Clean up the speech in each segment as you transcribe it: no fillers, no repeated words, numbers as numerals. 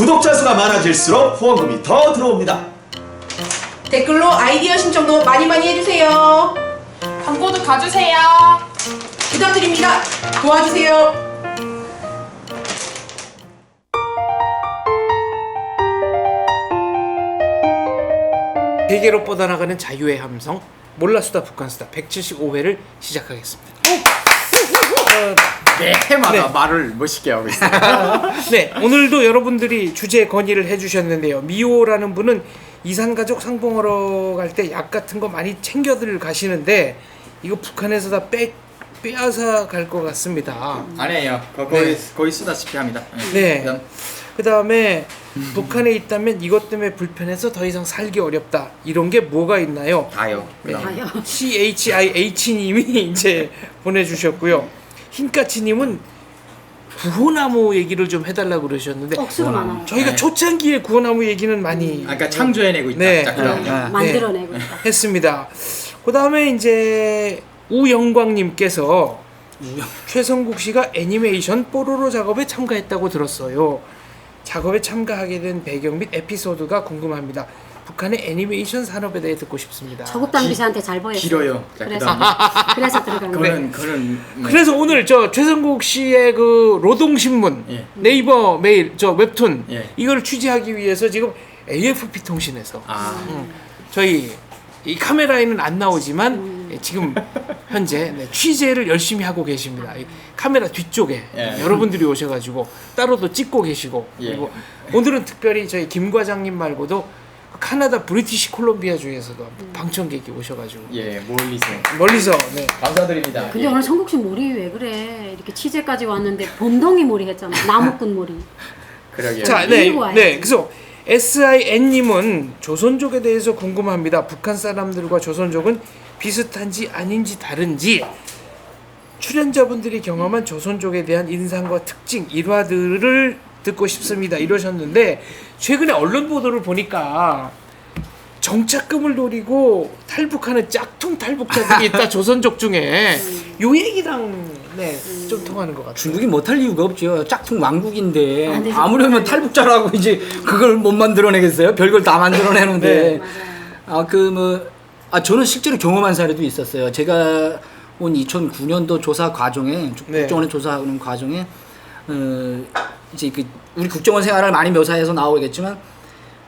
구독자 수가 많아질수록 후원금이 더 들어옵니다. 댓글로 아이디어 신청도 많이 해주세요. 광고도 가주세요. 부탁드립니다. 도와주세요. 세계로 뻗어나가는 자유의 함성 몰라수다 북한수다 175회를 시작하겠습니다. 해마다 네. 말을 멋있게 하고 있어요. 네, 오늘도 여러분들이 주제 건의를 해주셨는데요. 미호라는 분은 이산가족 상봉하러 갈 때 약 같은 거 많이 챙겨들 가시는데 이거 북한에서 다 빼앗아 갈 것 같습니다. 아니에요. 네. 거의 쓰다시피 합니다. 네. 그다음 그 다음에 북한에 있다면 이것 때문에 불편해서 더 이상 살기 어렵다. 이런 게 뭐가 있나요? 다요. 그다음 CHIH님이 이제 보내주셨고요. 흰까치님은 구호나무 얘기를 좀 해달라고 그러셨는데 억수로 많아요. 저희가 네. 초창기에 구호나무 얘기는 많이 아까 창조해내고 있다. 네. 자, 그럼 만들어내고 있다. 했습니다. 그 다음에 이제 우영광님께서 최성국 씨가 애니메이션 뽀로로 작업에 참가했다고 들었어요. 작업에 참가하게 된 배경 및 에피소드가 궁금합니다. 북한의 애니메이션 산업에 대해 듣고 싶습니다. 저국당 비서한테 잘 보였어요. 길어요. 자, 그래서 그다음 그래서 들어가는 거예요. 그는 그래서 오늘 저 최성국 씨의 그 노동신문, 예. 네이버 메일, 저 웹툰 예. 이걸 취재하기 위해서 지금 AFP 통신에서 아 저희 이 카메라에는 안 나오지만 지금 현재 취재를 열심히 하고 계십니다. 이 카메라 뒤쪽에 예. 여러분들이 오셔가지고 따로도 찍고 계시고 예. 그리고 오늘은 특별히 저희 김 과장님 말고도 카나다 브리티시 콜롬비아 주에서도 방청객이 오셔가지고 예 멀리서 멀리서 네. 감사드립니다. 근데 예. 오늘 성국 씨 머리 왜 그래? 이렇게 취재까지 왔는데 봄동이 머리 했잖아. 나무꾼 머리. 그러게요. 자, 네, 이리고 와야지. 네. 그래서 SIN님은 조선족에 대해서 궁금합니다. 북한 사람들과 조선족은 비슷한지 아닌지 다른지 출연자분들이 경험한 조선족에 대한 인상과 특징, 일화들을 듣고 싶습니다. 이러셨는데 최근에 언론 보도를 보니까 정착금을 노리고 탈북하는 짝퉁 탈북자들이 있다. 조선족 중에 요 얘기랑 좀 통하는 것 같아요. 중국이 못할 이유가 없죠. 짝퉁 왕국인데 안 되죠. 아무려면 탈북자라고 이제 그걸 못 만들어내겠어요. 별걸 다 만들어내는데 저는 실제로 경험한 사례도 있었어요. 제가 온 2009년도 조사 과정에 네. 국정원에 조사하는 과정에 이제 그 우리 국정원 생활을 많이 묘사해서 나오겠지만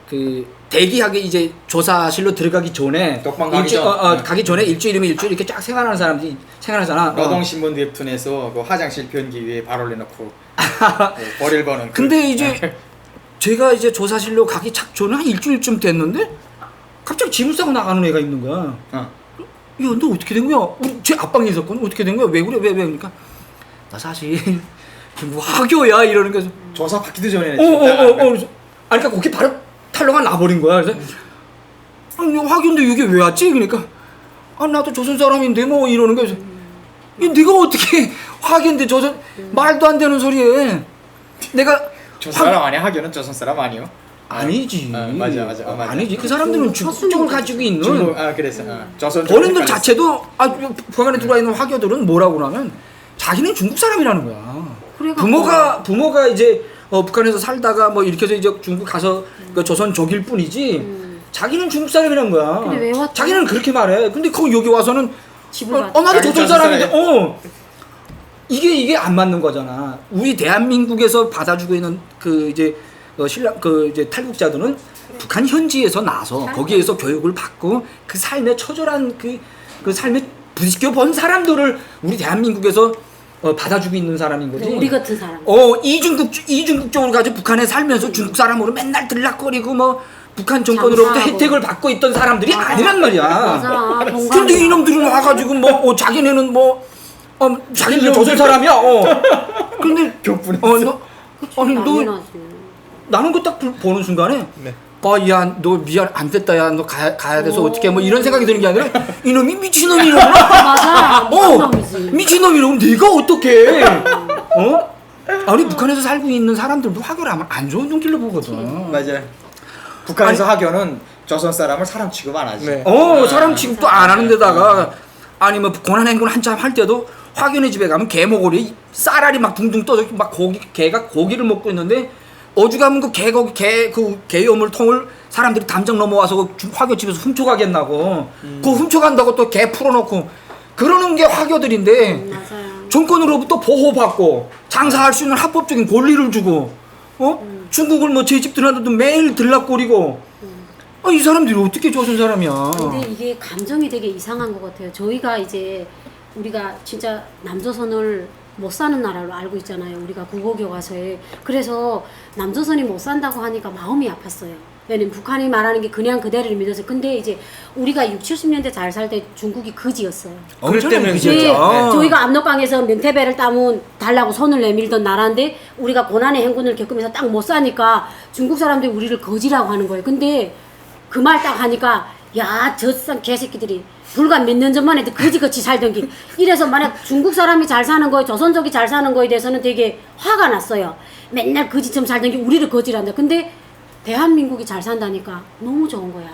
그 대기하게 이제 조사실로 들어가기 전에 독방 가기 전. 가기 전에 일주일이면 일주일 이렇게 쫙 생활하는 사람들이 생활하잖아. 노동신문 웹툰에서 그 화장실 변기 위에 발 올려놓고 버릴 버는. 근데 이제 제가 이제 조사실로 가기 착전은 한 일주일쯤 됐는데 갑자기 짐을 싸고 나가는 애가 있는 거야. 야, 너 어떻게 된 거야? 제 앞방에 있었거든. 어떻게 된 거야? 왜 그래? 왜? 그러니까 나 사실 뭐 학교야 이러는 거서. 조사 받기도 전에. 그래서 그러니까 거기 바로 탈로가 나버린 거야. 그래서 아니 학교인데 여기 왜 왔지? 그러니까 나도 조선 사람인데 뭐 이러는 거야. 그래서 네가 어떻게 학교인데 조선 말도 안 되는 소리에 내가 조선 사람 아니야? 학교는 조선 사람 아니요? 아니지. 맞아. 아니지. 그 사람들은 중국적을 가지고 있는 중국 그래서 조선. 본인들 자체도 북한에 들어와 있는 화교들은 뭐라고 그러면 자기는 중국 사람이라는 거야. 그래갖고 부모가 이제 북한에서 살다가 뭐 이렇게 해서 이제 중국 가서 그 조선족일 뿐이지 자기는 중국 사람이라는 거야. 근데 왜 왔다? 자기는 그렇게 말해. 근데 거기 여기 와서는 집을 나도 자기 조선 조선 사람인데 이게 안 맞는 거잖아. 우리 대한민국에서 받아주고 있는 그 이제 신라 그 이제 탈북자들은 북한 현지에서 나서 거기에서 교육을 받고 그 삶에 처절한 그 삶에 부딪혀 본 사람들을 우리 대한민국에서 받아주고 있는 사람인 거지. 우리 같은 사람. 이중국적으로 가지고 북한에 살면서 중국 사람으로 맨날 들락거리고 뭐 북한 정권으로부터 장사하고. 혜택을 받고 있던 사람들이 아니란 말이야. 맞아. 근데 이놈들은 와가지고 뭐 자기네는 자기는 조선 사람이야. 근데 교분했어. 당연하지. 나는 그 딱 보는 순간에 야 너 미안 안 됐다 야 너 가야 돼서 어떻게 뭐 이런 생각이 드는 게 아니라 이놈이 미친놈이라고. 맞아. 미친놈이지. 미친놈이라고 내가 어떻게 아니 북한에서 살고 있는 사람들도 학교를 안 좋은 눈길로 보거든. 맞아. 북한에서 학교는 조선 사람을 사람 취급 안 하지. 네. 사람 취급도 안 하는 데다가 아니 뭐 권한행군 한참 할 때도 화교네 집에 가면 개 모골이 쌀알이 막 둥둥 떠져 막 개가 고기를 먹고 있는데 어죽하면 그 개요물 통을 사람들이 담장 넘어와서 그 화교집에서 훔쳐가겠나고. 그거 훔쳐간다고 또 개 풀어놓고 그러는 게 화교들인데 맞아요. 정권으로부터 보호받고 장사할 수 있는 합법적인 권리를 주고 중국을 뭐 제 집 들어가도 매일 들락거리고 이 사람들이 어떻게 조선 사람이야. 근데 이게 감정이 되게 이상한 것 같아요. 저희가 이제 우리가 진짜 남조선을 못 사는 나라로 알고 있잖아요. 우리가 국어교과서에. 그래서 남조선이 못 산다고 하니까 마음이 아팠어요. 왜냐면 북한이 말하는 게 그냥 그대로를 믿어서. 근데 이제 우리가 60, 70년대 잘 살 때 중국이 그지였어요. 엄청나게 그랬다면서요. 네, 그죠. 저희가 압록강에서 명태배를 따면 달라고 손을 내밀던 나라인데 우리가 고난의 행군을 겪으면서 딱 못 사니까 중국 사람들이 우리를 거지라고 하는 거예요. 근데 그 말 딱 하니까 야, 저 개새끼들이 불과 몇 년 전만 해도 거지같이 살던 길. 이래서 만약 중국 사람이 잘 사는 거에 조선족이 잘 사는 거에 대해서는 되게 화가 났어요. 맨날 거지처럼 살던 게 우리를 거지란다. 근데 대한민국이 잘 산다니까 너무 좋은 거야.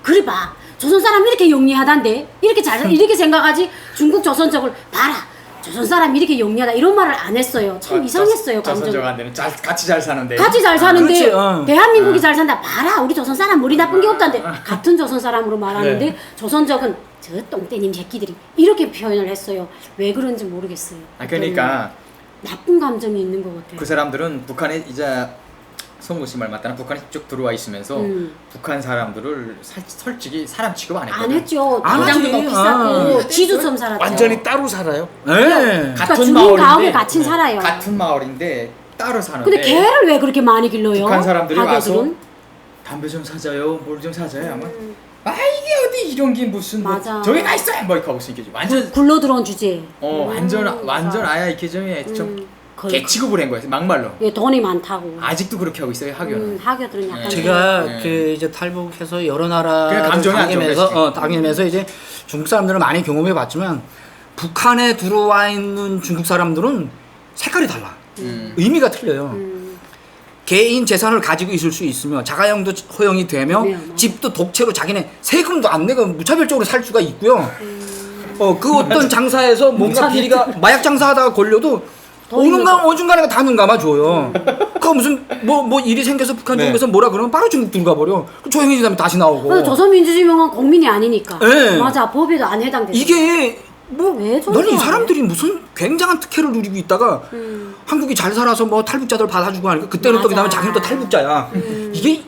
그래 봐. 조선 사람 이렇게 영리하단데 이렇게 이렇게 생각하지. 중국 조선족을 봐라. 조선 사람 이렇게 영리하다 이런 말을 안 했어요. 참 이상했어요. 감정. 조선족한테는 같이 잘 사는데. 같이 잘 사는데 그렇지, 대한민국이 잘 산다. 봐라 우리 조선 사람 머리 나쁜 게 없단데 같은 조선 사람으로 말하는데 네. 조선족은 저 똥떼님 새끼들이 이렇게 표현을 했어요. 왜 그런지 모르겠어요. 그러니까 나쁜 감정이 있는 것 같아요. 그 사람들은 북한에 이제 성구 씨 말 맞다나 북한에 쭉 들어와 있으면서 북한 사람들을 솔직히 사람 취급 안 했거든. 안 했죠. 안 당장도 하지. 비쌌고 지주섬 살았죠. 완전히 따로 살아요. 네. 그러니까 주민 가옥에 같이 살아요. 같은 마을인데 따로 사는데. 근데 개를 왜 그렇게 많이 길러요? 북한 사람들이 와서 하교들은? 담배 좀 사줘요, 뭘 좀 사줘요 하면 아 이게 어디 이런 게 무슨 뭐 맞아. 저기 가 있어 뭐 이렇게 하고 있으니까 완전 굴러 들어온 주제. 완전 아야 이렇게 좀 거의 개취급을 한 거예요 막말로. 예, 돈이 많다고. 아직도 그렇게 하고 있어요 하교는. 하교들은 약간 제가 네. 그 이제 탈북해서 여러 나라 그냥 감정이 안 다니면서 좋은 거지. 다니면서 이제 중국 사람들을 많이 경험해 봤지만 북한에 들어와 있는 중국 사람들은 색깔이 달라. 의미가 틀려요. 개인 재산을 가지고 있을 수 있으며 자가용도 허용이 되며 네, 맞아요. 집도 독채로 자기네 세금도 안 내고 무차별적으로 살 수가 있고요. 그 어떤 장사에서 뭔가 비리가 마약 장사하다가 걸려도 어중간에 다 눈 감아줘요. 그 무슨 뭐 일이 생겨서 북한 네. 쪽에서 뭐라 그러면 바로 중국 들어가 버려. 조용해진 다음에 다시 나오고. 그래서 조선민주주의공화국 국민이 아니니까. 네. 맞아, 법에도 안 해당돼. 이게 왜 너는 이 사람들이 무슨 굉장한 특혜를 누리고 있다가 한국이 잘 살아서 뭐 탈북자들 받아주고 하니까 그때는 또 맞아. 그다음에 자기는 또 탈북자야. 이게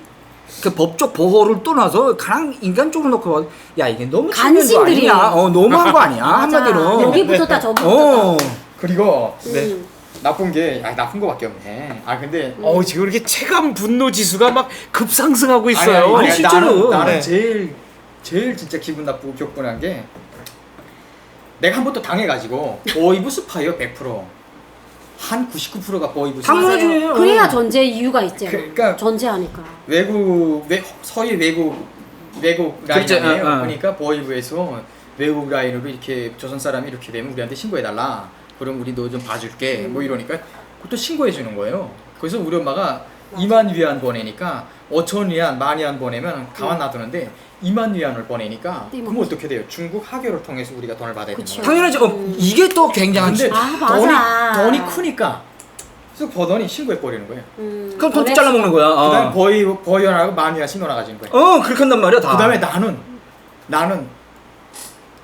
그 법적 보호를 떠나서 그냥 인간적으로 놓고 봐. 야 이게 너무 간신들이. 아니야. 너무한 거 아니야 맞아. 한마디로. 여기 붙었다 저기 어. 붙었다. 그리고 나쁜 게 나쁜 거밖에 없네. 근데 지금 이렇게 체감 분노 지수가 막 급상승하고 있어요. 아니, 실제로. 나는 네. 제일 진짜 기분 나쁘고 격분한 게 내가 한 번 또 당해가지고 보이브 스파이요 100%. 한 99%가 보이브 스파이. 당연하지. 맞아요. 그래야 존재 이유가 있죠. 그러니까 존재하니까. 서해 외국 그렇죠. 라인이에요. 어. 그러니까 보이브에서 외국 라인으로 이렇게 조선 사람이 이렇게 되면 우리한테 신고해달라. 그럼 우리 너 좀 봐줄게. 뭐 이러니까 그것도 신고해 주는 거예요. 그래서 우리 엄마가 2만 위안 보내니까 5천 위안, 10,000위안 보내면 가만 놔두는데 2만 위안을 보내니까 그럼 어떻게 돼요? 중국 하교를 통해서 우리가 돈을 받아야 되는 거예요. 당연하지. 이게 또 굉장한. 근데 맞아. 돈이 크니까 그래서 보더니 신고해 버리는 거예요. 그럼 돈 잘라 먹는 거야. 그다음에 보이원하고 10,000위안씩 넣어가지는 거예요. 그렇게 한단 말이야 다. 그다음에 나는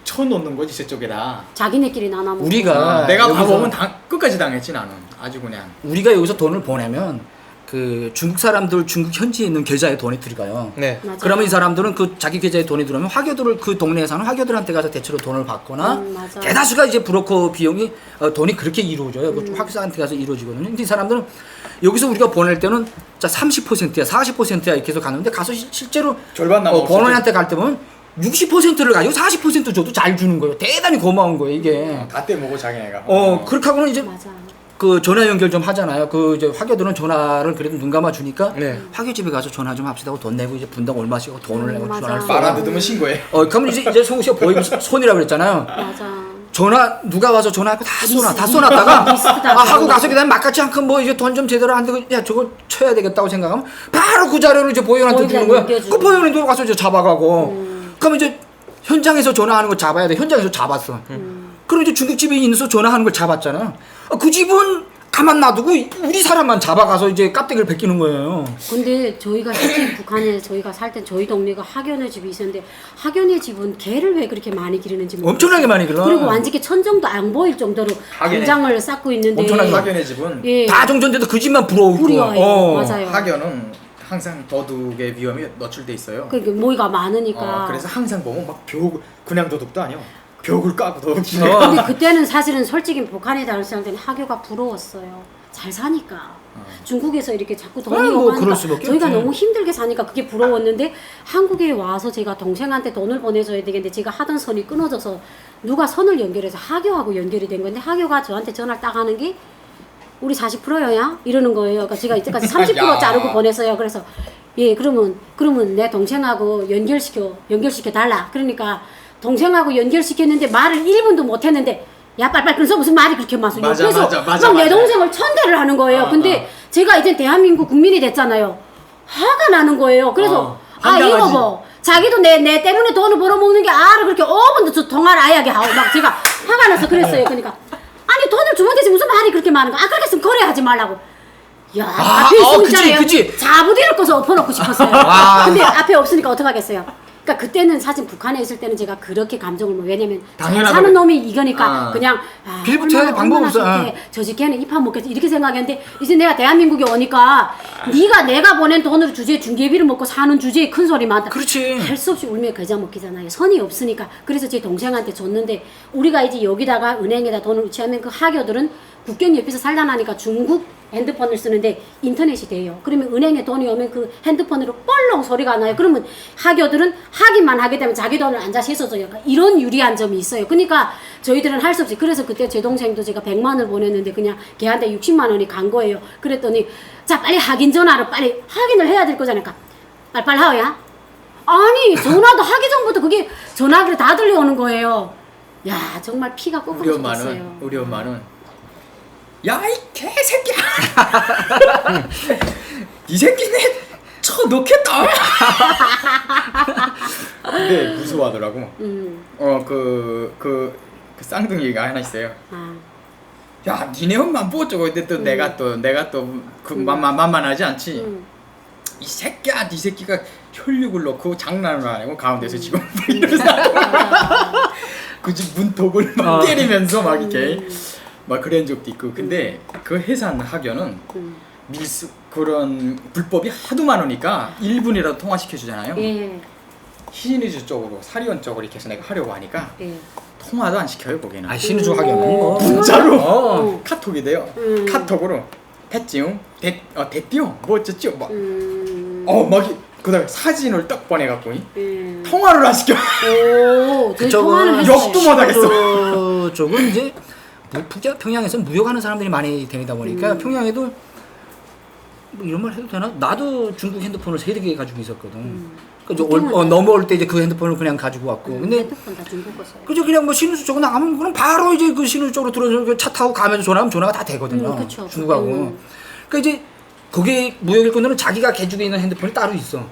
쳐놓는 거지 저쪽에다. 자기네끼리 나눠 먹고. 우리가 내가 여기서- 가보면 끝까지 당했지 나는. 아주 그냥. 우리가 여기서 돈을 보내면 그 중국 사람들 중국 현지에 있는 계좌에 돈이 들어가요. 네. 맞아. 그러면 이 사람들은 그 자기 계좌에 돈이 들어오면 화교들을 그 동네에 사는 화교들한테 가서 대체로 돈을 받거나 맞아. 대다수가 이제 브로커 비용이 돈이 그렇게 이루어져요. 그 화교사한테 가서 이루어지거든요. 근데 이 사람들은 여기서 우리가 보낼 때는 자 30%야 40%야 이렇게 해서 가는데 가서 실제로 절반 남아 없을 번원한테 갈 때 보면 60%를 가지고 40% 줘도 잘 주는 거예요. 대단히 고마운 거예요 이게. 다 떼먹어 자기네가. 그렇게 하고는 이제 맞아. 그 전화 연결 좀 하잖아요. 그 이제 화교들은 전화를 그래도 눈 감아 주니까 네. 화교집에 가서 전화 좀 합시다 하고 돈 내고 이제 분당 얼마씩 하고 돈을 내고 맞아. 전화를 말 안 듣으면 신고해. 그러면 이제 성우 씨가 보이고 손이라고 그랬잖아요. 맞아. 전화 누가 와서 전화하고 다 쏘놨다가 리스트다. 하고 가서 그다음에 막같이 않고 뭐 이제 돈 좀 제대로 안 되고 야 저거 쳐야 되겠다고 생각하면 바로 그 자료를 이제 보이원한테 주는 거야. 넘겨주고. 그 보이원이 가서 이제 잡아가고. 그러면 이제 현장에서 전화하는 거 잡아야 돼. 현장에서 잡았어. 그럼 이제 중국집에 있어서 전화하는 걸 잡았잖아. 그 집은 가만 놔두고 우리 사람만 잡아가서 이제 깝대기를 베끼는 거예요. 근데 저희가 실제 북한에 저희가 살 때 저희 동네가 학연의 집이 있었는데 학연의 집은 개를 왜 그렇게 많이 기르는지 모르겠어요. 엄청나게 많이 길러. 그리고 완전히 천정도 안 보일 정도로 학연의- 간장을 쌓고 있는데 엄청나게 학연의 집은 예. 다 정전돼도 그 집만 부러울 불이와요. 거야. 맞아요. 학연은 항상 도둑의 위험이 노출돼 있어요. 그러니까 모이가 많으니까. 그래서 항상 보면 막 벽 그냥 도둑도 아니요. 벽을 까고 도둑질. 근데 그때는 사실은 솔직히 북한에 다녔을 때는 학교가 부러웠어요. 잘 사니까. 중국에서 이렇게 자꾸 돈이 뭐 오고 하니까 그럴 수밖에 저희가 없지. 너무 힘들게 사니까 그게 부러웠는데 한국에 와서 제가 동생한테 돈을 보내줘야 되겠는데 제가 하던 선이 끊어져서 누가 선을 연결해서 학교하고 연결이 된 건데 학교가 저한테 전화를 딱 하는 게 우리 40%야? 이러는 거예요. 그러니까 제가 이때까지 30% 야. 자르고 보냈어요. 그래서 예 그러면 내 동생하고 연결시켜 달라. 그러니까 동생하고 연결시켰는데 말을 1분도 못 했는데 야 빨빨 끊어서 무슨 말이 그렇게 많소. 맞아, 그래서 맞아, 맞아, 막 내 맞아. 동생을 천대를 하는 거예요. 근데 제가 이제 대한민국 국민이 됐잖아요. 화가 나는 거예요. 그래서 황당하지. 이거 뭐 자기도 내 때문에 돈을 벌어먹는 게 알아. 그렇게 5분도 저 통화를 아야게 하고 막 제가 화가 나서 그랬어요. 그러니까 아니 돈을 주면 되지 무슨 말이 그렇게 많은가. 그렇게 했으면 거래하지 말라고. 야 앞에 있으면 그치, 있잖아요. 그치. 자부대를 꺼서 엎어놓고 싶었어요. 근데 앞에 없으니까 어떡하겠어요. 그러니까 그때는 사실 북한에 있을 때는 제가 그렇게 감정을 왜냐면 잘 당연하다. 사는 놈이 이거니까 그냥 빌붙어야 돼, 방법 없어. 저 집게는 입 한 먹겠지 이렇게 생각했는데 이제 내가 대한민국에 오니까 내가 보낸 돈으로 주제에 중개비를 먹고 사는 주제에 큰 소리 많다. 그렇지. 할 수 없이 울며 겨자 먹기잖아요. 선이 없으니까. 그래서 제 동생한테 줬는데 우리가 이제 여기다가 은행에다 돈을 유치하면 그 학교들은 국경 옆에서 살다 나니까 중국 핸드폰을 쓰는데 인터넷이 돼요. 그러면 은행에 돈이 오면 그 핸드폰으로 뻘렁 소리가 나요. 그러면 학교들은 하기만 하게 되면 자기 돈을 안 다시 써줘요. 약간 이런 유리한 점이 있어요. 그러니까 저희들은 할 수 없이 그래서 그때 제 동생도 제가 100만 원을 보냈는데 그냥 걔한테 60만 원이 간 거예요. 그랬더니 자 빨리 확인 전화로 빨리 확인을 해야 될 거잖아요. 빨빨 하오야. 아니 전화도 하기 전부터 그게 전화기로 다 들려오는 거예요. 야 정말 피가 우리 꺾어졌어요. 엄마는 야 이 개새끼야. 이 새끼네 쳐놓겠다. 근데 무서워하더라고. 그 쌍둥이가 하나 있어요. 야 니네 엄마 뭐 어쩌고 근데 또 내가 또 그 만만하지 않지. 이 새끼야 이 새끼가 혈육을 넣고 장난을 안 하고 가운데서 지금 이러면서 그 집 문턱을 막 때리면서 막 이렇게 막 그런 적도 있고. 근데 그 해산 학연은 그런 불법이 하도 많으니까 1분이라도 통화시켜 주잖아요. 예. 신의주 쪽으로 사리원 쪽으로 이렇게 해서 내가 하려고 하니까 예. 통화도 안 시켜요 거기는. 신우주 학연은 뭐. 문자로 카톡이 돼요. 카톡으로 됐지요? 됐디요? 뭐 어쩌죠? 막 그다음에 사진을 딱 보내갖고 통화를 안 시켜. 오, 저희 그쪽은 통화는 했어요. 욕도 못 하겠어. 쪽은 이제 평양에서 무역하는 사람들이 많이 다니다 보니까 평양에도 뭐 이런 말 해도 되나? 나도 중국 핸드폰을 3개 가지고 있었거든. 넘어올 때 이제 그 핸드폰을 그냥 가지고 왔고. 근데 핸드폰 다 중국 거어요. 그저 그냥 뭐 신우수 쪽으로 나가면 그럼 바로 이제 그 신우수 쪽으로 들어서 차 타고 가면서 전화하면 전화가 다 되거든요. 그쵸. 중국하고. 그러니까 이제 거기 무역 일꾼들은 자기가 가지고 있는 핸드폰이 따로 있어.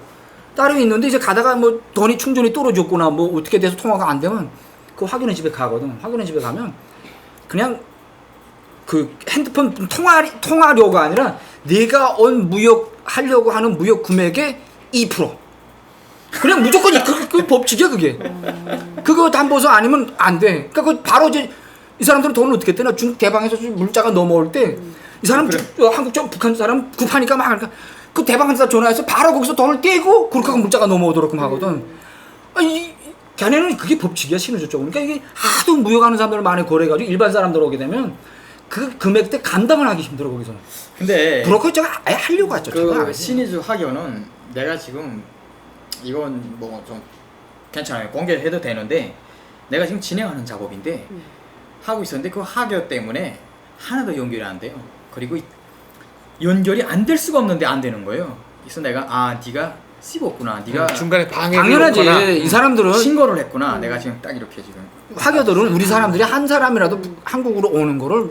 따로 있는데 이제 가다가 뭐 돈이 충전이 떨어졌거나 뭐 어떻게 돼서 통화가 안 되면 그 확인의 집에 가거든. 확인의 집에 가면 그냥 그 핸드폰 통화료가 아니라 내가 무역 하려고 하는 무역 금액의 2%. 그냥 무조건 그 법칙이야 그게. 그거 담보서 아니면 안 돼. 그러니까 그 바로 이제 이 사람들은 돈을 어떻게 떼나 중국 대방에서 물자가 넘어올 때 이 사람 한국 쪽 북한 사람 급하니까 막 그러니까 그 대방에서 전화해서 바로 거기서 돈을 떼고 그렇게 하고 물자가 넘어오도록끔 하거든. 걔네는 그게 법칙이야 신우주 쪽은. 그러니까 이게 하도 무역하는 사람들 많이 거래해가지고 일반 사람들 오게 되면 그 금액 때 감당을 하기 힘들어 거기서. 근데 브로커 제가 아예 하려고 하죠. 그 신의주 학연은 내가 지금 이건 뭐 좀 괜찮아요. 공개해도 되는데 내가 지금 진행하는 작업인데 하고 있었는데 그 학연 때문에 하나도 연결이 안 돼요. 그리고 연결이 안 될 수가 없는데 안 되는 거예요. 그래서 내가 네가 씹었구나. 네가 중간에 방해를 당연하지. 했거나. 이 사람들은 신고를 했구나. 내가 지금 딱 이렇게 지금 학여들은 우리 사람들이 한 사람이라도 한국으로 오는 거를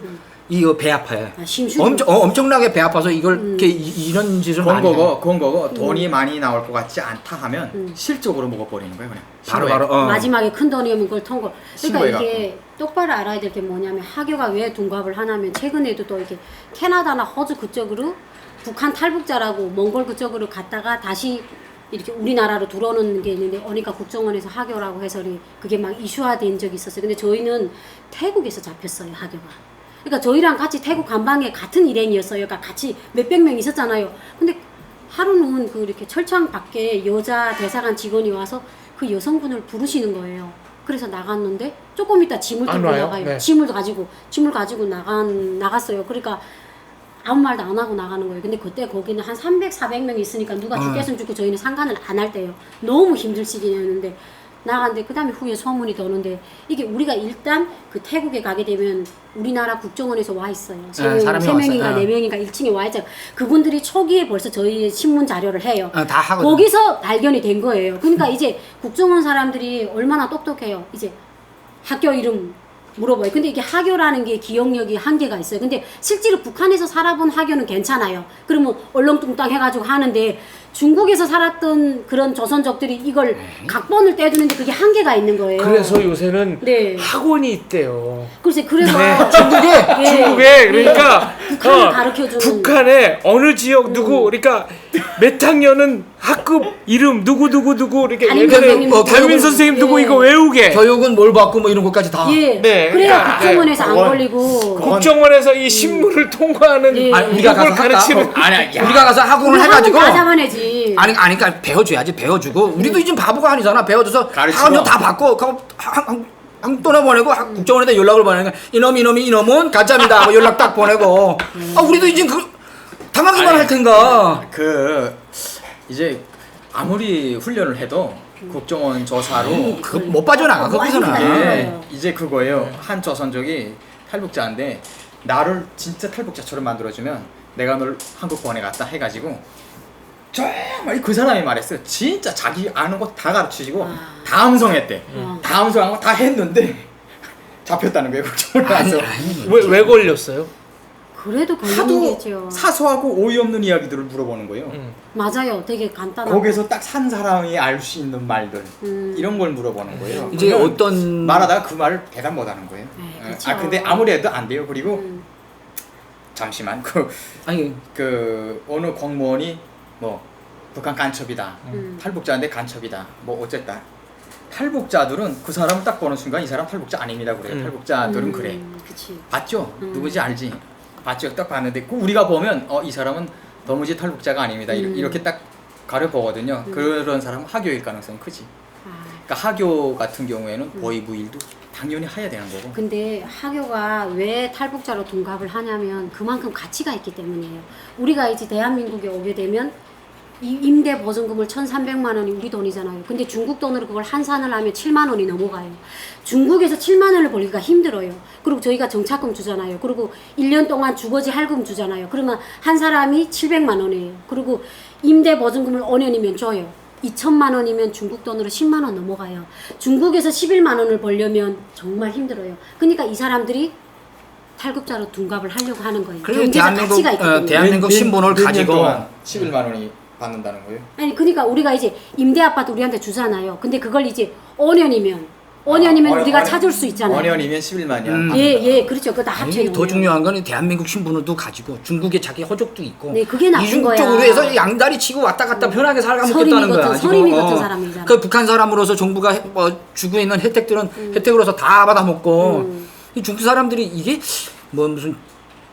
이거 배 아파요. 심술. 엄청나게 배 아파서 이걸 이렇게 이런 짓을 많이 해요. 그런 거고 돈이 많이 나올 것 같지 않다 하면 실적으로 먹어버리는 거예요 그냥. 바로 마지막에 큰 돈이면 그걸 통과. 그러니까 신고해갖고. 이게 똑바로 알아야 될 게 뭐냐면 하교가 왜 둔갑을 하냐면 최근에도 또 이렇게 캐나다나 호주 그쪽으로 북한 탈북자라고 몽골 그쪽으로 갔다가 다시 이렇게 우리나라로 들어오는 게 있는데 어니까 국정원에서 하교라고 해서 그게 막 이슈화된 적이 있었어요. 근데 저희는 태국에서 잡혔어요 하교가. 그러니까 저희랑 같이 태국 간방에 같은 일행이었어요. 그러니까 같이 몇백 명 있었잖아요. 근데 하루는 그 이렇게 철창 밖에 여자 대사관 직원이 와서 그 여성분을 부르시는 거예요. 그래서 나갔는데 조금 있다 짐을 안 들고 와요? 나가요. 네. 짐을 가지고 나갔어요. 그러니까 아무 말도 안 하고 나가는 거예요. 근데 그때 거기는 한 300, 400명이 있으니까 누가 죽겠으면 죽고 저희는 상관을 안 할 때요. 너무 힘들 시기였는데 나갔는데 그 다음에 후에 소문이 도는데 이게 우리가 일단 그 태국에 가게 되면 우리나라 국정원에서 와 있어요. 사람이 세 명인가 왔어요. 네 명인가 1층에 와 있잖아요. 그분들이 초기에 벌써 저희 신문 자료를 해요. 다 하거든요. 거기서 발견이 된 거예요. 그러니까 이제 국정원 사람들이 얼마나 똑똑해요. 이제 학교 이름 물어봐요. 근데 이게 하교라는 게 기억력이 한계가 있어요. 근데 실제로 북한에서 살아본 하교는 괜찮아요. 그러면 얼렁뚱땅 해가지고 하는데 중국에서 살았던 그런 조선족들이 이걸 각본을 떼두는데 그게 한계가 있는 거예요. 그래서 요새는 네. 학원이 있대요. 글쎄 그래서 중국에 예. 중국에 그러니까 북한을 가르쳐주는 북한에 어느 지역 누구 그러니까 몇 학년은 학급 이름 누구 이렇게 담임 예전에 선생님 담임 누구, 선생님 누구 예. 이거 외우게 교육은 뭘 받고 뭐 이런 것까지 다. 예. 네, 그래야 그러니까, 국정원에서 안 그건- 걸리고 국정원에서 이 신문을 통과하는 예. 아니, 우리가 그걸 가서 가르치는 할까? 우리가 가서 학원을 우리 해가지고. 학원 다 잡아내지. 아니 그러니까 배워줘야지 배워주고 우리도 지금 바보가 아니잖아. 배워줘서 가르치고. 학원료 다 받고 한 떠나보내고 국정원에다 연락을 보내니까 이놈은 가짜입니다 하고 연락 딱 보내고 우리도 이제 그 당하기만 할 텐가. 이제 아무리 훈련을 해도 국정원 조사로 그 못 빠져나가 거기서는. 네. 이제 그거예요. 한 조선족이 탈북자인데 나를 진짜 탈북자처럼 만들어주면 내가 널 한국 보내갔다 해가지고 정말 그 사람이 말했어요. 진짜 자기 아는 거 다 가르치고 다 암송했대. 다 암송하고 다 했는데 잡혔다는 거예요. 국정원 가서. 왜 걸렸어요? 그래도 하도 걸리겠죠. 사소하고 어이없는 이야기들을 물어보는 거예요. 맞아요. 되게 간단하고. 거기서 딱 산 사람이 알 수 있는 말들 이런 걸 물어보는 거예요. 이제 그러면 어떤 말하다가 그 말을 대답 못하는 거예요. 네, 그쵸. 근데 아무리 해도 안 돼요. 그리고 잠시만 아니 그 어느 공무원이 뭐 북한 간첩이다, 탈북자인데 간첩이다, 뭐 어쨌다. 탈북자들은 그 사람을 딱 보는 순간 이 사람 탈북자 아닙니다 그래요. 탈북자들은 그래. 그치. 봤죠? 누구지 알지? 봤죠? 딱 봤는데 그 우리가 보면 이 사람은 도무지 탈북자가 아닙니다. 이렇게 딱 가려보거든요. 그런 사람은 하교일 가능성이 크지. 그러니까 하교 같은 경우에는 보이부일도 당연히 해야 되는 거고. 근데 하교가 왜 탈북자로 둔갑을 하냐면 그만큼 가치가 있기 때문이에요. 우리가 이제 대한민국에 오게 되면 이 임대 보증금을 1,300만 원이 우리 돈이잖아요. 근데 중국 돈으로 그걸 환산을 하면 7만 원이 넘어가요. 중국에서 7만 원을 벌기가 힘들어요. 그리고 저희가 정착금 주잖아요. 그리고 1년 동안 주거지 할금 주잖아요. 그러면 한 사람이 700만 원이에요. 그리고 임대 보증금을 5년이면 줘요. 2천만 원이면 중국 돈으로 10만 원 넘어가요. 중국에서 11만 원을 벌려면 정말 힘들어요. 그러니까 이 사람들이 탈북자로 둔갑을 하려고 하는 거예요. 그래서 경제적 가치가 있기 때문에. 대한민국 신분을 몇 가지고 년 동안 11만 원이 받는다는 거예요. 아니 그러니까 우리가 이제 임대 아파트 우리한테 주잖아요. 근데 그걸 이제 5년이면 우리가 찾을 수 있잖아요. 5년이면 11만이야. 예, 그렇죠. 그거 다 합쳐 아니, 놓으면. 더 중요한 건 대한민국 신분도 가지고 중국에 자기 허족도 있고 네, 그게 나쁜 이중적으로 거야. 해서 양다리 치고 왔다 갔다 편하게 살아가겠다는 서림이 거야. 같은- 지금. 서림이 같은 사람이잖아. 그 북한 사람으로서 정부가 주고 있는 혜택들은 혜택으로서 다 받아먹고 이 중국 사람들이 이게 뭐 무슨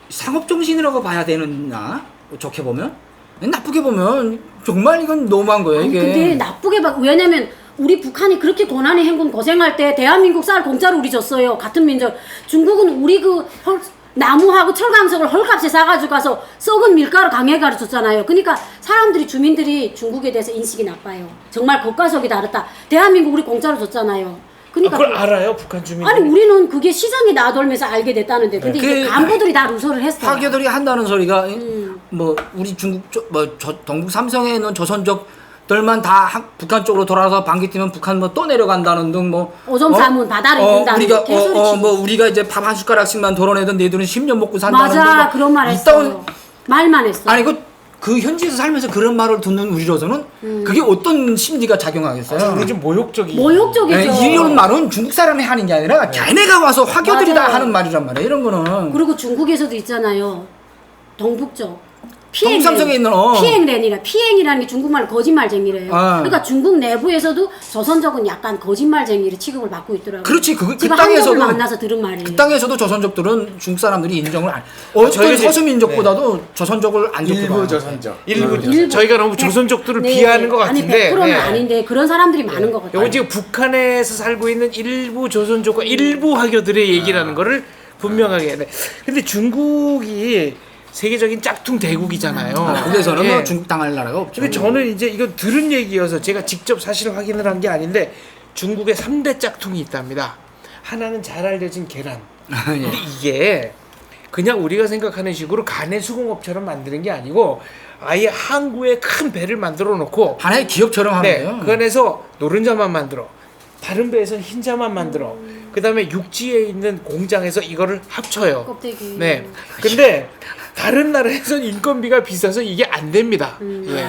상업 정신이라고 봐야 되나 좋게 보면 나쁘게 보면 정말 이건 너무한 거예요. 아니, 이게. 근데 나쁘게 봐. 왜냐면 우리 북한이 그렇게 고난의 행군 고생할 때 대한민국 쌀 공짜로 우리 줬어요. 같은 민족. 중국은 우리 나무하고 철강석을 헐값에 사가지고 가서 썩은 밀가루 강해가루 줬잖아요. 그러니까 사람들이 주민들이 중국에 대해서 인식이 나빠요. 정말 겉과속이 다르다. 대한민국 우리 공짜로 줬잖아요. 그러니까 그걸 알아요 북한 주민들이? 아니 우리는 그게 시장에 나돌면서 알게 됐다는데 근데 이제 간부들이 다 누설을 했어요. 하교들이 한다는 소리가 뭐 우리 중국 동북 삼성에 있는 조선족 들만 다 북한 쪽으로 돌아서 방귀 뛰면 북한 뭐 또 내려간다는 등 뭐 오점 삼은 바다를 이룬다는 우리가 개소리치. 뭐 우리가 이제 밥 한 숟가락씩만 덜어내던 내들은 10년 먹고 산다는 등 맞아 뭐 그런 말 이따운- 했어. 말만 했어. 아니 그 현지에서 살면서 그런 말을 듣는 우리로서는 그게 어떤 심리가 작용하겠어요? 이게 좀 모욕적이. 모욕적이죠. 이런 말은 중국 사람이 하는 게 아니라 걔네가 와서 화교들이 다 맞아요. 하는 말이란 말이야. 이런 거는 그리고 중국에서도 있잖아요. 동북쪽. 동삼성에 있는 피행이라는 게 중국말로 거짓말쟁이래요. 아. 그러니까 중국 내부에서도 조선족은 약간 거짓말쟁이를 취급을 받고 있더라고요. 그렇지 그 제가 땅에서도 한국을 만나서 들은 말이에요. 그 땅에서도 조선족들은 중국 사람들이 인정을 안. 저희가 어떤 이제- 서수민족보다도 조선족을 안 좋게 일부 봐요. 조선족. 일부 저희가 너무 조선족들을 비하하는 것 아니 같은데. 100%는 네. 아닌데 그런 사람들이 많은 것 같아요. 요건 지금 북한에서 살고 있는 일부 조선족과 일부 화교들의 얘기라는 거를 분명하게 해. 근데 중국이 세계적인 짝퉁 대국이잖아요. 북에서는 예. 뭐 중국 당할 나라가 없죠. 근데 저는 이제 이건 들은 얘기여서 제가 직접 사실 확인을 한 게 아닌데 중국에 3대 짝퉁이 있답니다. 하나는 잘 알려진 계란. 근데 이게 그냥 우리가 생각하는 식으로 가내 수공업처럼 만드는 게 아니고 아예 항구에 큰 배를 만들어 놓고 하나의 기업처럼 하는 네, 거예요. 그 안에서 노른자만 만들어. 다른 배에서는 흰자만 만들어. 그다음에 육지에 있는 공장에서 이거를 합쳐요. 껍데기. 네. 근데 다른 나라에선 인건비가 비싸서 이게 안 됩니다. 예.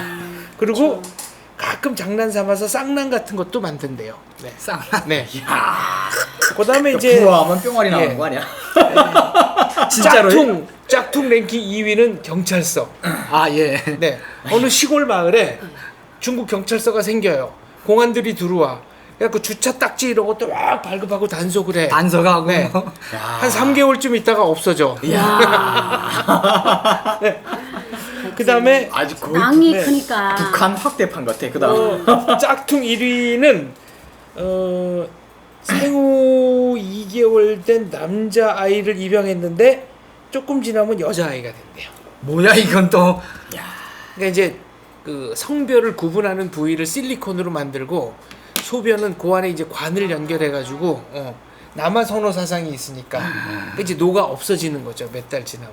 그리고 가끔 장난 삼아서 쌍난 같은 것도 만든대요. 네. 쌍난. 네. 그다음에 이제 부화하면 뿅알이 나오는 예. 거 아니야? 짝퉁 랭킹 2위는 경찰서. 아 예. 네. 어느 시골 마을에 중국 경찰서가 생겨요. 공안들이 들어와. 그래갖고 주차 딱지 이런 것도 막 발급하고 단속을 해. 단서가고. 네. 한 3개월쯤 있다가 없어져. 네. 그다음에 아주 거의 땅이 네. 크니까. 북한 확대판 같아. 그다음. 짝퉁 1위는 생후 2개월 된 남자 아이를 입양했는데 조금 지나면 여자 아이가 된대요. 뭐야 이건 또. 그러니까 이제 그 성별을 구분하는 부위를 실리콘으로 만들고 소변은 그 안에 이제 관을 연결해가지고 남아 선호 사상이 있으니까 그러니까 이제 노가 없어지는 거죠. 몇 달 지나면.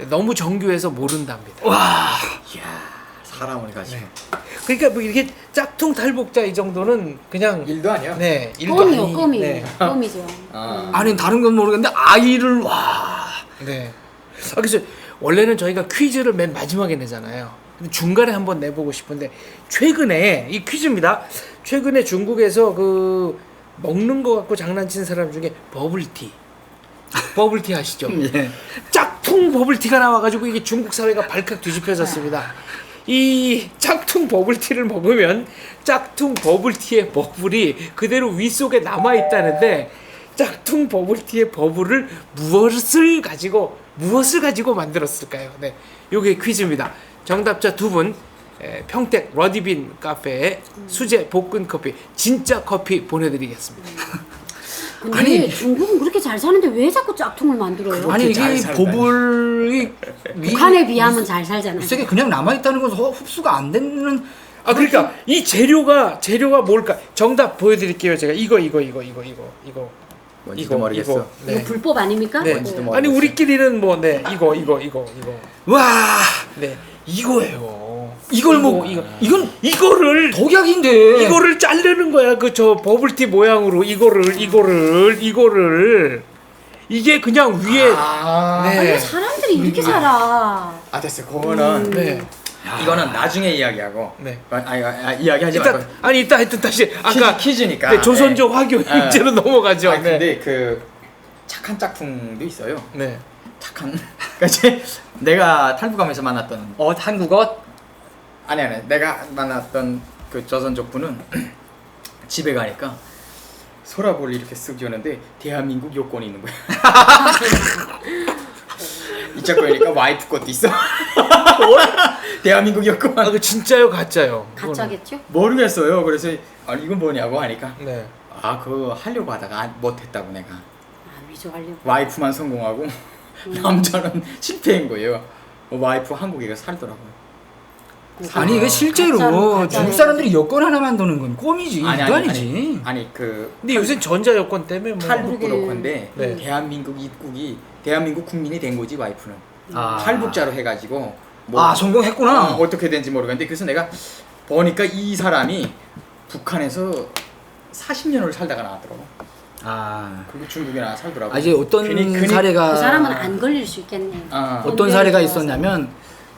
너무 정교해서 모른답니다. 사람을 가지고. 그러니까 뭐 이렇게 짝퉁 탈북자 이 정도는 그냥 일도 아니야. 네 일도 껌이요, 아니. 껌이. 네. 껌이죠. 아니 다른 건 모르겠는데 아이를 와. 네. 그래서 원래는 저희가 퀴즈를 맨 마지막에 내잖아요. 근데 중간에 한번 내보고 싶은데 최근에 이 퀴즈입니다. 최근에 중국에서 그 먹는 거 갖고 장난치는 사람 중에 버블티 아시죠? 예. 짝퉁 버블티가 나와가지고 이게 중국 사회가 발칵 뒤집혀졌습니다. 이 짝퉁 버블티를 먹으면 짝퉁 버블티의 버블이 그대로 윗속에 남아있다는데 짝퉁 버블티의 버블을 무엇을 가지고 만들었을까요? 네, 요게 퀴즈입니다. 정답자 2분 평택 러디빈 카페에 수제 볶은 커피 진짜 커피 보내드리겠습니다. 근데 아니, 중국은 그렇게 잘 사는데 왜 자꾸 짝퉁을 만들어요? 아니 잘 이게 살다니. 보불이 북한에 비하면 잘 살잖아요. 세계 그냥 남아 있다는 건 흡수가 안 되는. 아 그러니까 이 재료가 뭘까? 정답 보여드릴게요. 제가 이거 뭔지도 모르겠어. 이거. 이거 네. 불법 아닙니까? 네. 뭔지도 아니 모르겠어. 우리끼리는 뭐 네 이거 와 네 이거예요. 이걸 뭐 이건 이거를 독약인데. 이거를 자르는 거야. 그 저 버블티 모양으로 이거를 이게 그냥 위에 아니 네. 사람들이 이렇게 살아. 아 됐어. 그거는 네. 이거는 나중에 이야기하고. 네. 이야기하지 말고. 일단 아니 이따 하여튼 다시 아까 퀴즈니까. 네, 조선족 화교 이제로 넘어가죠. 아 네. 근데 그 착한 짝퉁도 있어요. 네. 착한. 그러니까 이제 내가 탈북하면서 만났던 한국어. 아니 내가 만났던 그 조선족 분은 집에 가니까 서랍을 이렇게 쓱 여는데 대한민국 요건이 있는 거야. 이쪽 거니까 와이프 것도 있어. 대한민국 요건. 아 그 진짜요 가짜요? 가짜겠죠? 모르겠어요. 그래서 이건 뭐냐고 하니까 네. 그거 하려고 하다가 못했다고 내가. 아 위조하려고. 와이프만 성공하고 남자는 실패한 거예요. 와이프 한국에 가서 살더라고요. 아니 이게 실제로 가짜로. 중국 사람들이 여권 하나 만드는 건 껌이지. 이거 아니지. 아니 그 근데 요새 전자 여권 때문에 뭐 탈북 그러게. 그렇건데 네. 대한민국 국민이 된 거지 와이프는. 아. 탈북자로 해가지고 아 성공했구나. 어떻게 된지 모르겠는데 그래서 내가 보니까 이 사람이 북한에서 40년을 살다가 나왔더라고. 아, 그리고 중국에 나와 살더라고. 이제 어떤 사례가 그 사람은 안 걸릴 수 있겠네요. 어떤 사례가 있었냐면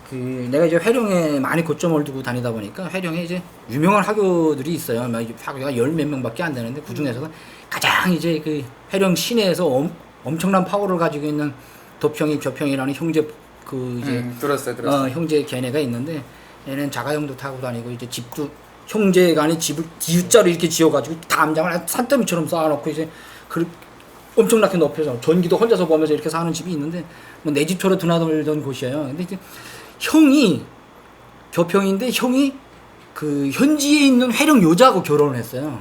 그 내가 이제 회령에 많이 고점을 두고 다니다 보니까 회령에 이제 유명한 학교들이 있어요. 막 이제 학교가 열 몇 명밖에 안 되는데 그 중에서도 가장 이제 그 회령 시내에서 엄청난 파워를 가지고 있는 도평이 교평이라는 형제 그 이제 들었어요. 형제 걔네가 있는데 얘는 자가용도 타고 다니고 이제 집도 형제간이 집을 U자로 이렇게 지어가지고 담장을 산더미처럼 쌓아놓고 이제 그 엄청나게 높여서 전기도 혼자서 보면서 이렇게 사는 집이 있는데 뭐 내 집처럼 드나들던 곳이에요. 근데 이제 형이 교평인데 형이 그 현지에 있는 회령 여자하고 결혼을 했어요.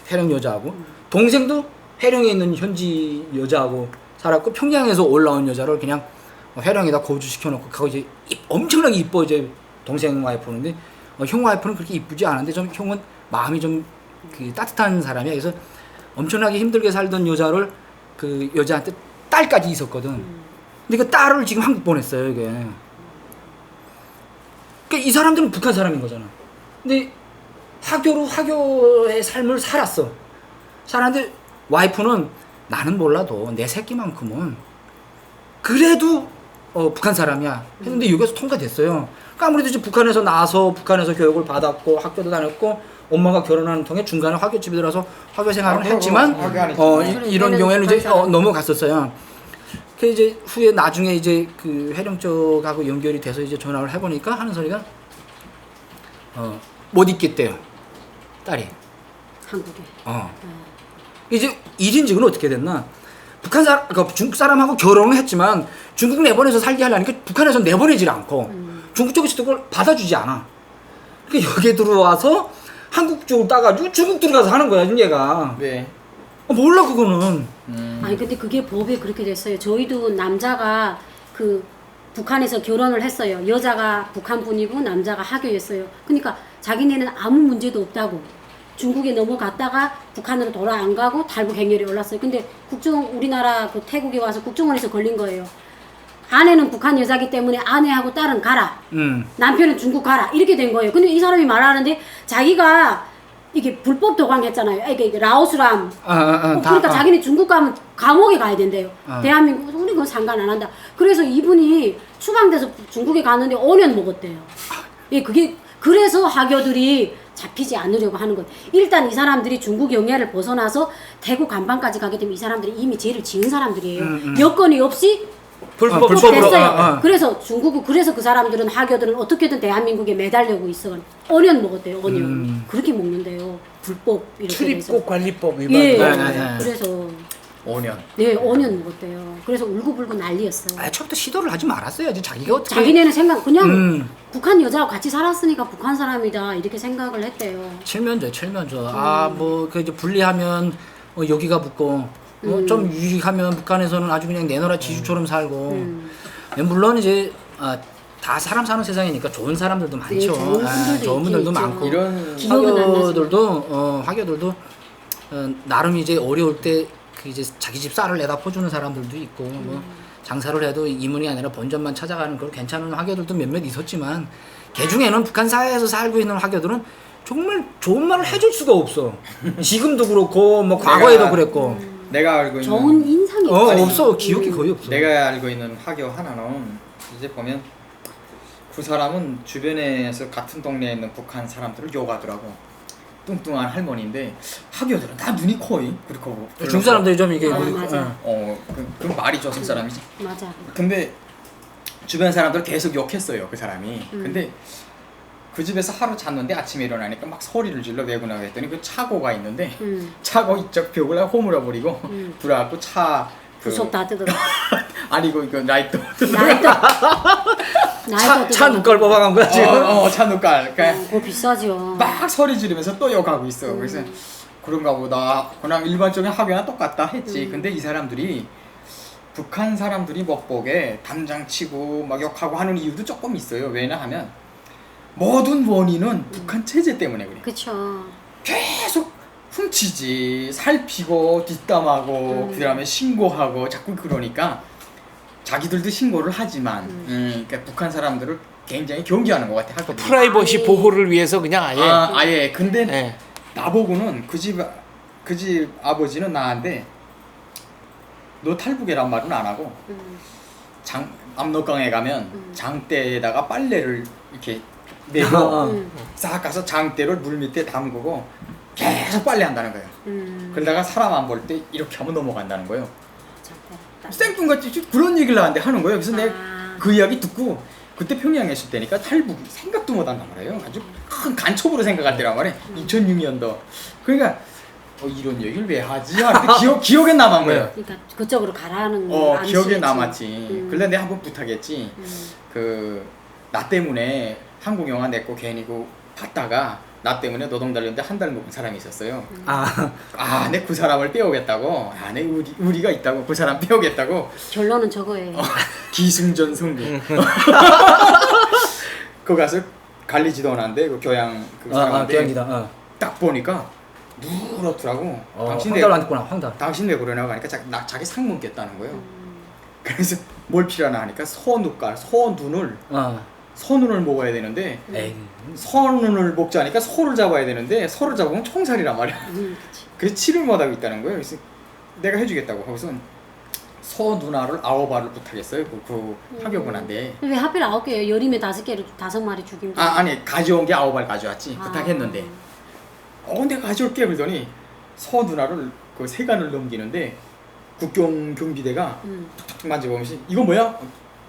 회령 여자하고 동생도 회령에 있는 현지 여자하고 살았고 평양에서 올라온 여자를 그냥 회령에다 거주시켜놓고 가고 이제 엄청나게 이뻐 이제 동생 와이프는. 근데 형 와이프는 그렇게 이쁘지 않은데 좀 형은 마음이 좀 그 따뜻한 사람이야. 그래서 엄청나게 힘들게 살던 여자를 그 여자한테 딸까지 있었거든. 근데 그 딸을 지금 한국 보냈어요 이게. 그러니까 이 사람들은 북한 사람인 거잖아. 근데 화교의 삶을 살았어. 살았는데 와이프는 나는 몰라도 내 새끼만큼은 그래도 북한 사람이야. 했는데 여기서 통과됐어요. 그러니까 아무래도 이제 북한에서 나와서 북한에서 교육을 받았고 학교도 다녔고 엄마가 결혼하는 통에 중간에 화교집에 들어서 화교 생활을 했지만 이런 경우에는 이제 넘어갔었어요. 그 이제 후에 나중에 이제 그 회령 쪽하고 연결이 돼서 이제 전화를 해보니까 하는 소리가 못 있겠대요. 딸이. 한국에. 이제 1인직은 어떻게 됐나? 북한 사람, 그러니까 중국 사람하고 결혼을 했지만 중국 내보내서 살게 하려니까 북한에서 내보내질 않고 중국 쪽에서 그걸 받아주지 않아. 그러니까 여기에 들어와서 한국 쪽을 따가지고 중국 들어가서 하는 거야, 얘가. 네. 몰라 그거는. 아니 근데 그게 법에 그렇게 됐어요. 저희도 남자가 그 북한에서 결혼을 했어요. 여자가 북한 분이고 남자가 하교였어요. 그러니까 자기네는 아무 문제도 없다고. 중국에 넘어갔다가 북한으로 돌아 안 가고 탈북 행렬이 올랐어요. 근데 우리나라 그 태국에 와서 국정원에서 걸린 거예요. 아내는 북한 여자기 때문에 아내하고 딸은 가라. 남편은 중국 가라. 이렇게 된 거예요. 근데 이 사람이 말하는데 자기가 이게 불법 도강했잖아요. 이게 라오스람. 그러니까 자기는 중국 가면 감옥에 가야 된대요. 대한민국 우리 그건 상관 안 한다. 그래서 이분이 추방돼서 중국에 갔는데 5년 먹었대요. 예, 그게 그래서 하교들이 잡히지 않으려고 하는 것. 일단 이 사람들이 중국 영해를 벗어나서 태국 간방까지 가게 되면 이 사람들이 이미 죄를 지은 사람들이에요. 여건이 없이 불법으로. 됐어요. 그래서 그래서 그 사람들은 하교들은 어떻게든 대한민국에 매달려고 있어. 5년 먹었대요. 5년. 그렇게 먹는데요. 불법 이렇게 해서. 출입국 관리법 위반. 예. 네. 그래서 5년. 네, 5년 먹었대요. 그래서 울고불고 난리였어요. 처음부터 시도를 하지 말았어야지. 자기가 어떻게. 자기네는 생각 그냥 북한 여자하고 같이 살았으니까 북한 사람이다 이렇게 생각을 했대요. 칠면조. 뭐 그 이제 분리하면 여기가 붙고 좀 유익하면 북한에서는 아주 그냥 내노라 지주처럼 살고. 물론 이제 다 사람 사는 세상이니까 좋은 사람들도 많죠. 네, 좋은 분들도 있죠. 많고. 이런 기억은 안 나죠. 화교들도 나름 이제 어려울 때 그 이제 자기 집 쌀을 내다 퍼주는 사람들도 있고 뭐 장사를 해도 이문이 아니라 본전만 찾아가는 그런 괜찮은 화교들도 몇몇 있었지만 그 중에는 북한 사회에서 살고 있는 화교들은 정말 좋은 말을 해줄 수가 없어. 지금도 그렇고 뭐 과거에도 그랬고. 내가 알고 있는 좋은 인상이 없어. 기억이 거의 없어. 내가 알고 있는 화교 하나는 이제 보면 그 사람은 주변에서 같은 동네에 있는 북한 사람들을 욕하더라고. 뚱뚱한 할머니인데 화교들은 다 눈이 거의 그렇고 중국 사람들이 좀 이게 맞아. 그 말이 조선 사람이지. 맞아. 근데 주변 사람들 계속 욕했어요 그 사람이. 근데 그 집에서 하루 잤는데 아침에 일어나니까 막 소리를 질러 외고 나갔더니 그 차고가 있는데 차고 이쪽 벽을 허물어 버리고 불어갖고 차 구석 다 뜯어. 아니고 이거 라이터 차 눈깔 뽑아간 거야 지금. 차 눈깔. 그러니까 그거 비싸죠. 막 소리 지르면서 또 욕하고 있어. 그래서 그런가 보다. 그냥 일반적인 학교나 똑같다 했지. 근데 이 사람들이 북한 사람들이 못 보게 담장 치고 막 욕하고 하는 이유도 조금 있어요. 왜냐하면 모든 원인은 북한 체제 때문에 그래. 그쵸. 계속 훔치지, 살피고 뒷담하고 그다음에 신고하고 자꾸 그러니까 자기들도 신고를 하지만 그러니까 북한 사람들을 굉장히 경계하는 것 같아. 학교들이. 프라이버시 아예. 보호를 위해서 그냥 아예. 아예. 근데 네. 나보고는 그 집 아버지는 나한테 너 탈북이란 말은 안 하고 압록강에 가면 장대에다가 빨래를 이렇게 내고 싹 가서 장대를 물 밑에 담그고 계속 빨래한다는 거예요. 그러다가 사람 안 볼 때 이렇게 하면 넘어간다는 거예요. 생뚱같이 그런 얘기를 나한테 하는 거예요. 그래서 내가 그 이야기 듣고 그때 평양에 있을 때니까 탈북 생각도 못 한단 말이에요. 아주 큰 간첩으로 생각할 때란 말이에요. 2006년도. 그러니까 이런 얘기를 왜 하지? 하는데 기억에 남은 거예요. 그러니까 그쪽으로 가라는 기억에 남았지. 그런데 내가 한번 부탁했지. 나 때문에 한국 영화 냈고 괜히 봤다가 나 때문에 노동 달렸는데 한 달 묵은 사람이 있었어요. 내 그 사람을 빼오겠다고. 내 우리가 있다고 그 사람 빼오겠다고. 결론은 저거예요. 기승전 성비. 그 가서 관리지도원한테 그 교양 그 사람한테 교양이다. 딱 보니까 누렇더라고. 황달 안구나 황달. 당신 왜 그러냐고 하니까 자기 상문 깼다는 거예요. 그래서 뭘 필요하나 하니까 소눈을 먹어야 되는데 소눈을 먹자 하니까 소를 잡아야 되는데 소를 잡으면 총살이란 말이야. 그래서 치를 못하고 있다는 거예요. 그래서 내가 해주겠다고 하고서 소 누나를 9알을 부탁했어요. 그 학교분한테. 왜 하필 9개예요? 여름에 5개를 5마리 죽이면 아니 가져온 게 9알 가져왔지. 부탁했는데 내가 가져올게 그러더니 소 누나를 그 세간을 넘기는데 국경 경비대가 툭툭 만져보면서 이거 뭐야?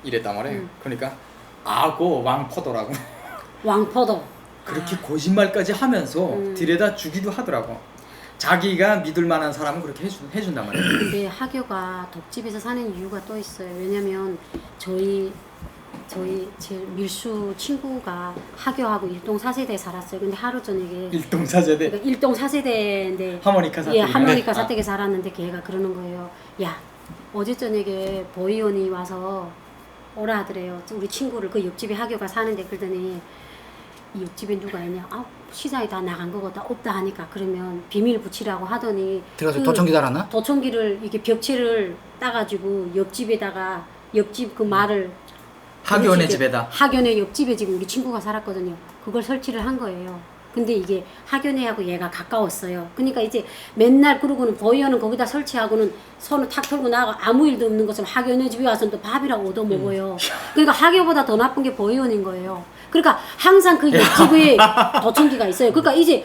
이랬단 말이에요. 그러니까 악어 왕포도라고. 왕포도. 그렇게 거짓말까지 하면서 들여다 주기도 하더라고. 자기가 믿을 만한 사람은 그렇게 해준단 말이에요. 근데 하교가 독집에서 사는 이유가 또 있어요. 왜냐면 저희 제 밀수 친구가 하교하고 일동 4세대에 살았어요. 근데 하루 저녁에 일동 4세대. 그러니까 일동 4세대인데 하모니카 사택. 예, 하모니카 사택에 살았는데 걔가 그러는 거예요. 야, 어제 저녁에 보이원이 와서 오라 하더래요. 우리 친구를 그 옆집에 하교가 사는데 그러더니 이 옆집에 누가 있냐? 시장에 다 나간 거거든. 없다 하니까 그러면 비밀 붙이라고 하더니 들어가서 도청기 달았나? 도청기를 이렇게 벽체를 따가지고 옆집에다가 옆집 그 말을 학연의 집에다. 학연의 옆집에 지금 우리 친구가 살았거든요. 그걸 설치를 한 거예요. 근데 이게 학연회하고 얘가 가까웠어요. 그러니까 이제 맨날 그러고는 보이어는 거기다 설치하고는 손을 탁 털고 나가 아무 일도 없는 것처럼 학연회 집에 와서 또 밥이라고 얻어 먹어요. 그러니까 학교보다 더 나쁜 게 보이원인 거예요. 그러니까 항상 그 옆집에 도청기가 있어요. 그러니까 이제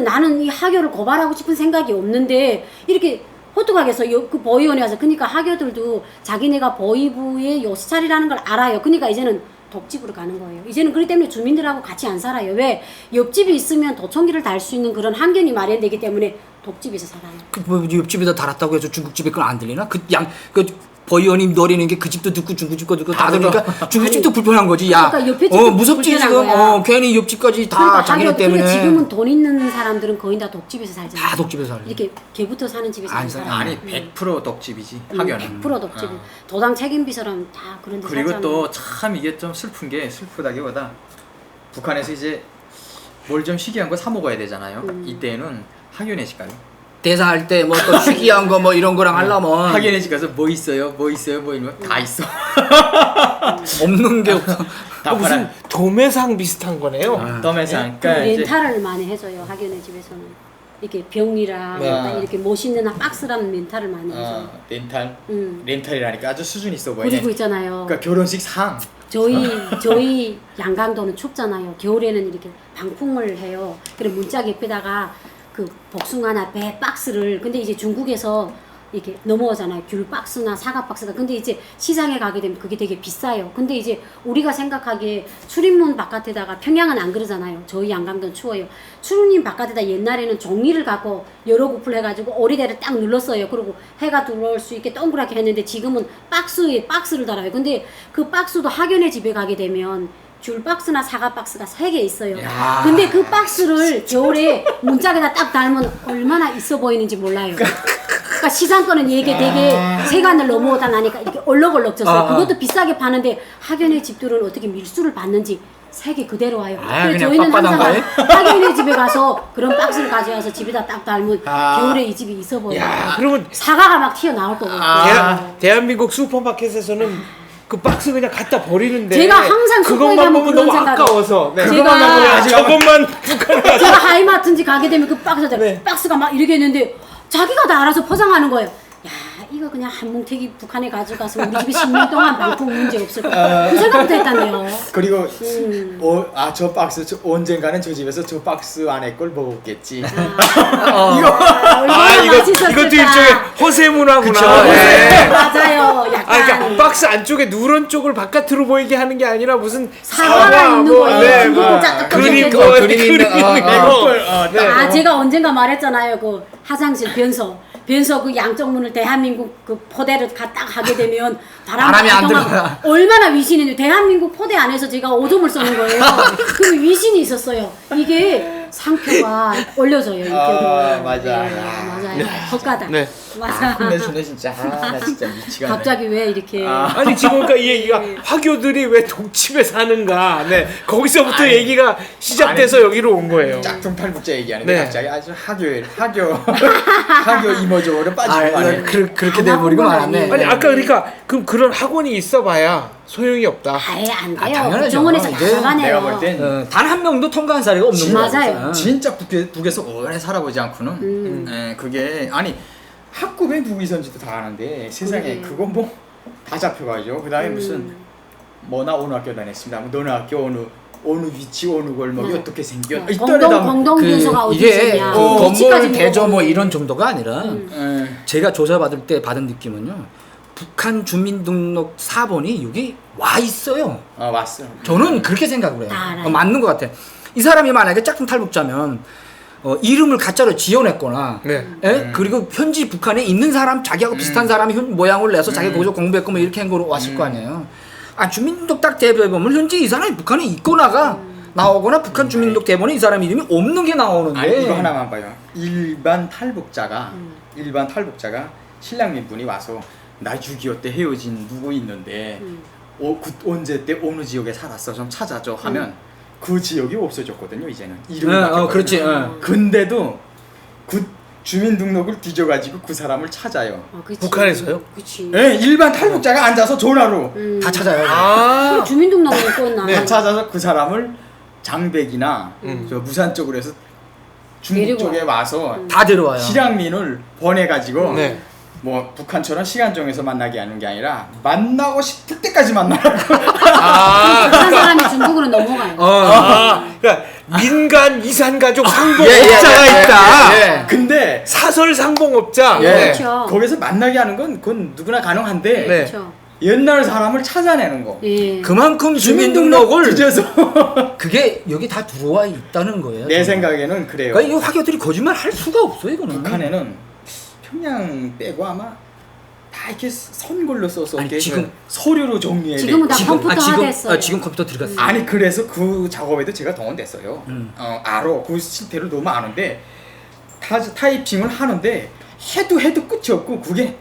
나는 이 학교를 고발하고 싶은 생각이 없는데 이렇게 호떡하겠어. 그 보이원에 와서. 그러니까 학교들도 자기네가 보이부의 요수찰이라는 걸 알아요. 그러니까 이제는 독집으로 가는 거예요. 이제는 그렇기 때문에 주민들하고 같이 안 살아요. 왜? 옆집이 있으면 도청기를 달 수 있는 그런 환경이 마련되기 때문에 독집에서 살아요. 옆집에다 달았다고 해서 중국집에 그건 안 들리나? 버이원님 노리는 게 그 집도 듣고 중국집 거 듣고 다 들으니까 중국집도 불편한 거지. 야, 그러니까 옆에 집도 무섭지 불편한 지금. 거야. 괜히 옆집까지 다 그러니까 자기네 하교, 때문에. 그러니까 지금은 돈 있는 사람들은 거의 다 독집에서 살잖아요. 다 독집에서 살아요. 이렇게 개부터 사는 집에서 안 살아요. 살아요. 아니 100% 독집이지. 학연은. 100% 독집. 도당 책임비서라면 다 그런 데 그리고 살잖아요. 또 참 이게 좀 슬픈 게 슬프다기보다 북한에서 이제 뭘 좀 희귀한 거 사 먹어야 되잖아요. 이때는 학연의 집 가요. 대사할 때 뭐 또 희귀한 거 뭐 이런 거랑 하려면 학연의 집 가서 뭐 있어요 뭐 이러면 다 있어. 없는 게 없어. 다 무슨 도매상 비슷한 거네요. 도매상. 그 그러니까 이제 렌탈을 많이 해줘요. 학연의 집에서는. 이렇게 병이랑 네. 딱 이렇게 멋있는 박스라는 렌탈을 많이 해줘요. 렌탈. 음. 렌탈이라니까 아주 수준 있어 보이네. 그리고 있잖아요. 그러니까 결혼식 상. 저희 양강도는 춥잖아요. 겨울에는 이렇게 방풍을 해요. 그래 문짝 옆에다가 그 복숭아나 배 박스를 근데 이제 중국에서 이렇게 넘어오잖아요. 귤 박스나 사과 박스가. 근데 이제 시장에 가게 되면 그게 되게 비싸요. 근데 이제 우리가 생각하기에 출입문 바깥에다가 평양은 안 그러잖아요. 저희 양강도는 추워요. 출입문 바깥에다 옛날에는 종이를 갖고 여러 구풀 해가지고 오리대를 딱 눌렀어요. 그리고 해가 들어올 수 있게 동그랗게 했는데 지금은 박스에 박스를 달아요. 근데 그 박스도 학연의 집에 가게 되면 귤 박스나 사과 박스가 3개 있어요. 야. 근데 그 박스를 겨울에 문짝에다 딱 달면 얼마나 있어 보이는지 몰라요. 그러니까 시장 거는 이게 되게 세간을 넘어오다 나니까 이렇게 얼럭얼럭 졌어요. 그것도 비싸게 파는데 학연의 집들은 어떻게 밀수를 받는지 3개 그대로 와요. 그래서 그냥 저희는 항상 빳빳한 학연의 집에 가서 그런 박스를 가져와서 집에다 딱 달면 겨울에 이 집이 있어 보여요. 그러면 사과가 막 튀어나올 거고. 대한민국 슈퍼마켓에서는 그 박스 그냥 갖다 버리는데 제가 항상 슈퍼에 그것만 가면 보면 그런 너무 생각이- 아까워서 네. 제가- 저것만 북한에 제가 하이마트인지 가게 되면 그 박스가 막 이렇게 있는데 자기가 다 알아서 포장하는 거예요. 야 이거 그냥 한 뭉태기 북한에 가져가서 우리 집에 10년 동안 방풍 문제 없을 거야. 그 생각부터 했단데요. 그리고 저 박스 언젠가는 저 집에서 저 박스 안에 걸 먹었겠지. 얼마나 맛있었을까. 이것도 일종의 허세 문화구나. 그쵸. 네. 맞아요. 아, 그러니까 약간 박스 안쪽에 누런 쪽을 바깥으로 보이게 하는 게 아니라 무슨 사과가 있는 뭐, 거예요. 네, 중국은 뭐, 짝짝하게 그림 해서. 거 그림 있는, 네. 아 제가 언젠가 말했잖아요. 그 화장실 변소 그 양쪽 문을 대한민국 그 포대를 딱 하게 되면 바람이 안 통하고 들어가. 얼마나 위신인데 대한민국 포대 안에서 제가 오줌을 쏘는 거예요. 그럼 위신이 있었어요. 이게 상표가 올려져요. 이게 맞아. 네, 맞아요. 헛가다. 네. 맞아. 근데 준호 진짜 나 진짜 미치겠네. 갑자기 왜 이렇게 아니 지금 그러니까 이 얘기가 화교들이 왜 독집에 사는가 네 거기서부터 아니, 얘기가 시작돼서 여기로 온 거예요. 짝퉁 탈북자 얘기하는데 네. 갑자기 아주 학교 이모저모로 빠지고 가네. 그렇게 돼버리고 말았네. 아니 아까 그러니까 그럼 그런 학원이 있어봐야 소용이 없다. 아예 안 돼요. 당연하죠. 국정원에서 이제 나가네요. 내가 볼 땐 단 한 명도 통과한 사례가 없는 거예요. 맞아요. 진짜 북에서 오래 살아보지 않고는 그게 아니 학급에 누구 있었는지도 다 아는데 세상에 그러게. 그건 뭐 다 잡혀가죠. 그 다음에 무슨 뭐나 어느 학교 다녔습니다. 뭐 너네 학교 어느 위치 어느 골목이 어떻게 생겼 공동 비서가 어디 이게 있냐. 건물 위치까지 대저 뭐 물어보는 이런 정도가 아니라 제가 조사받을 때 받은 느낌은요. 북한 주민등록 4번이 여기 와 있어요. 왔어. 저는 그렇게 생각을 해요. 다 알아요. 맞는 것 같아. 이 사람이 만약에 짝퉁 탈북자면 이름을 가짜로 지어냈거나 네. 예? 그리고 현지 북한에 있는 사람 자기하고 비슷한 사람이 모양을 내서 자기가 거기서 공부했고 뭐 이렇게 한 거로 왔을 거 아니에요. 아 주민등록 딱 대보면 현재 이 사람이 북한에 있거나가 나오거나 북한 주민등록 대본에 이 사람 이름이 없는 게 나오는데 아니 이거 하나만 봐요. 일반 탈북자가 신랑민 분이 와서 나 6.25 때 헤어진 누구 있는데 언제 때 어느 지역에 살았어 좀 찾아줘 하면 그 지역이 없어졌거든요. 이제는 이름이 바뀌었거든요. 그렇지. 근데도 그 주민등록을 뒤져가지고 그 사람을 찾아요. 그치. 북한에서요? 그치. 네, 일반 탈북자가 앉아서 전화로 다 찾아요. 아 주민등록 못 나. 네, 찾아서 그 사람을 장백이나 저 무산 쪽으로 해서 중국 데리고 쪽에 와서 다 들어와요. 실향민을 보내가지고 네. 뭐 북한처럼 시간 정해서 만나게 하는 게 아니라 만나고 싶을 때까지 만나라고. 아 북한 사람이 중국으로 넘어가요. 그러니까 민간 이산가족 예, 상봉업자가 있다. 예. 근데 사설 상봉업자. 예, 네. 그렇죠. 거기서 만나게 하는 건 그건 누구나 가능한데 네. 그렇죠. 옛날 사람을 찾아내는 거. 예. 그만큼 주민등록 주민등록을 뒤져서 그게 여기 다 들어와 있다는 거예요. 내 생각에는 그래요. 그러니까 이 화교들이 거짓말 할 수가 없어 이거는. 북한에는 평양 빼고 아마 다 이렇게 선글로 써서 아니, 이렇게 지금 서류로 정리해. 지금은 다 컴퓨터화 됐어요. 지금 컴퓨터 들어갔어. 아니 그래서 그 작업에도 제가 동원됐어요. 알아. 그 실태를 너무 아는데 타이핑을 하는데 해도 끝이 없고 그게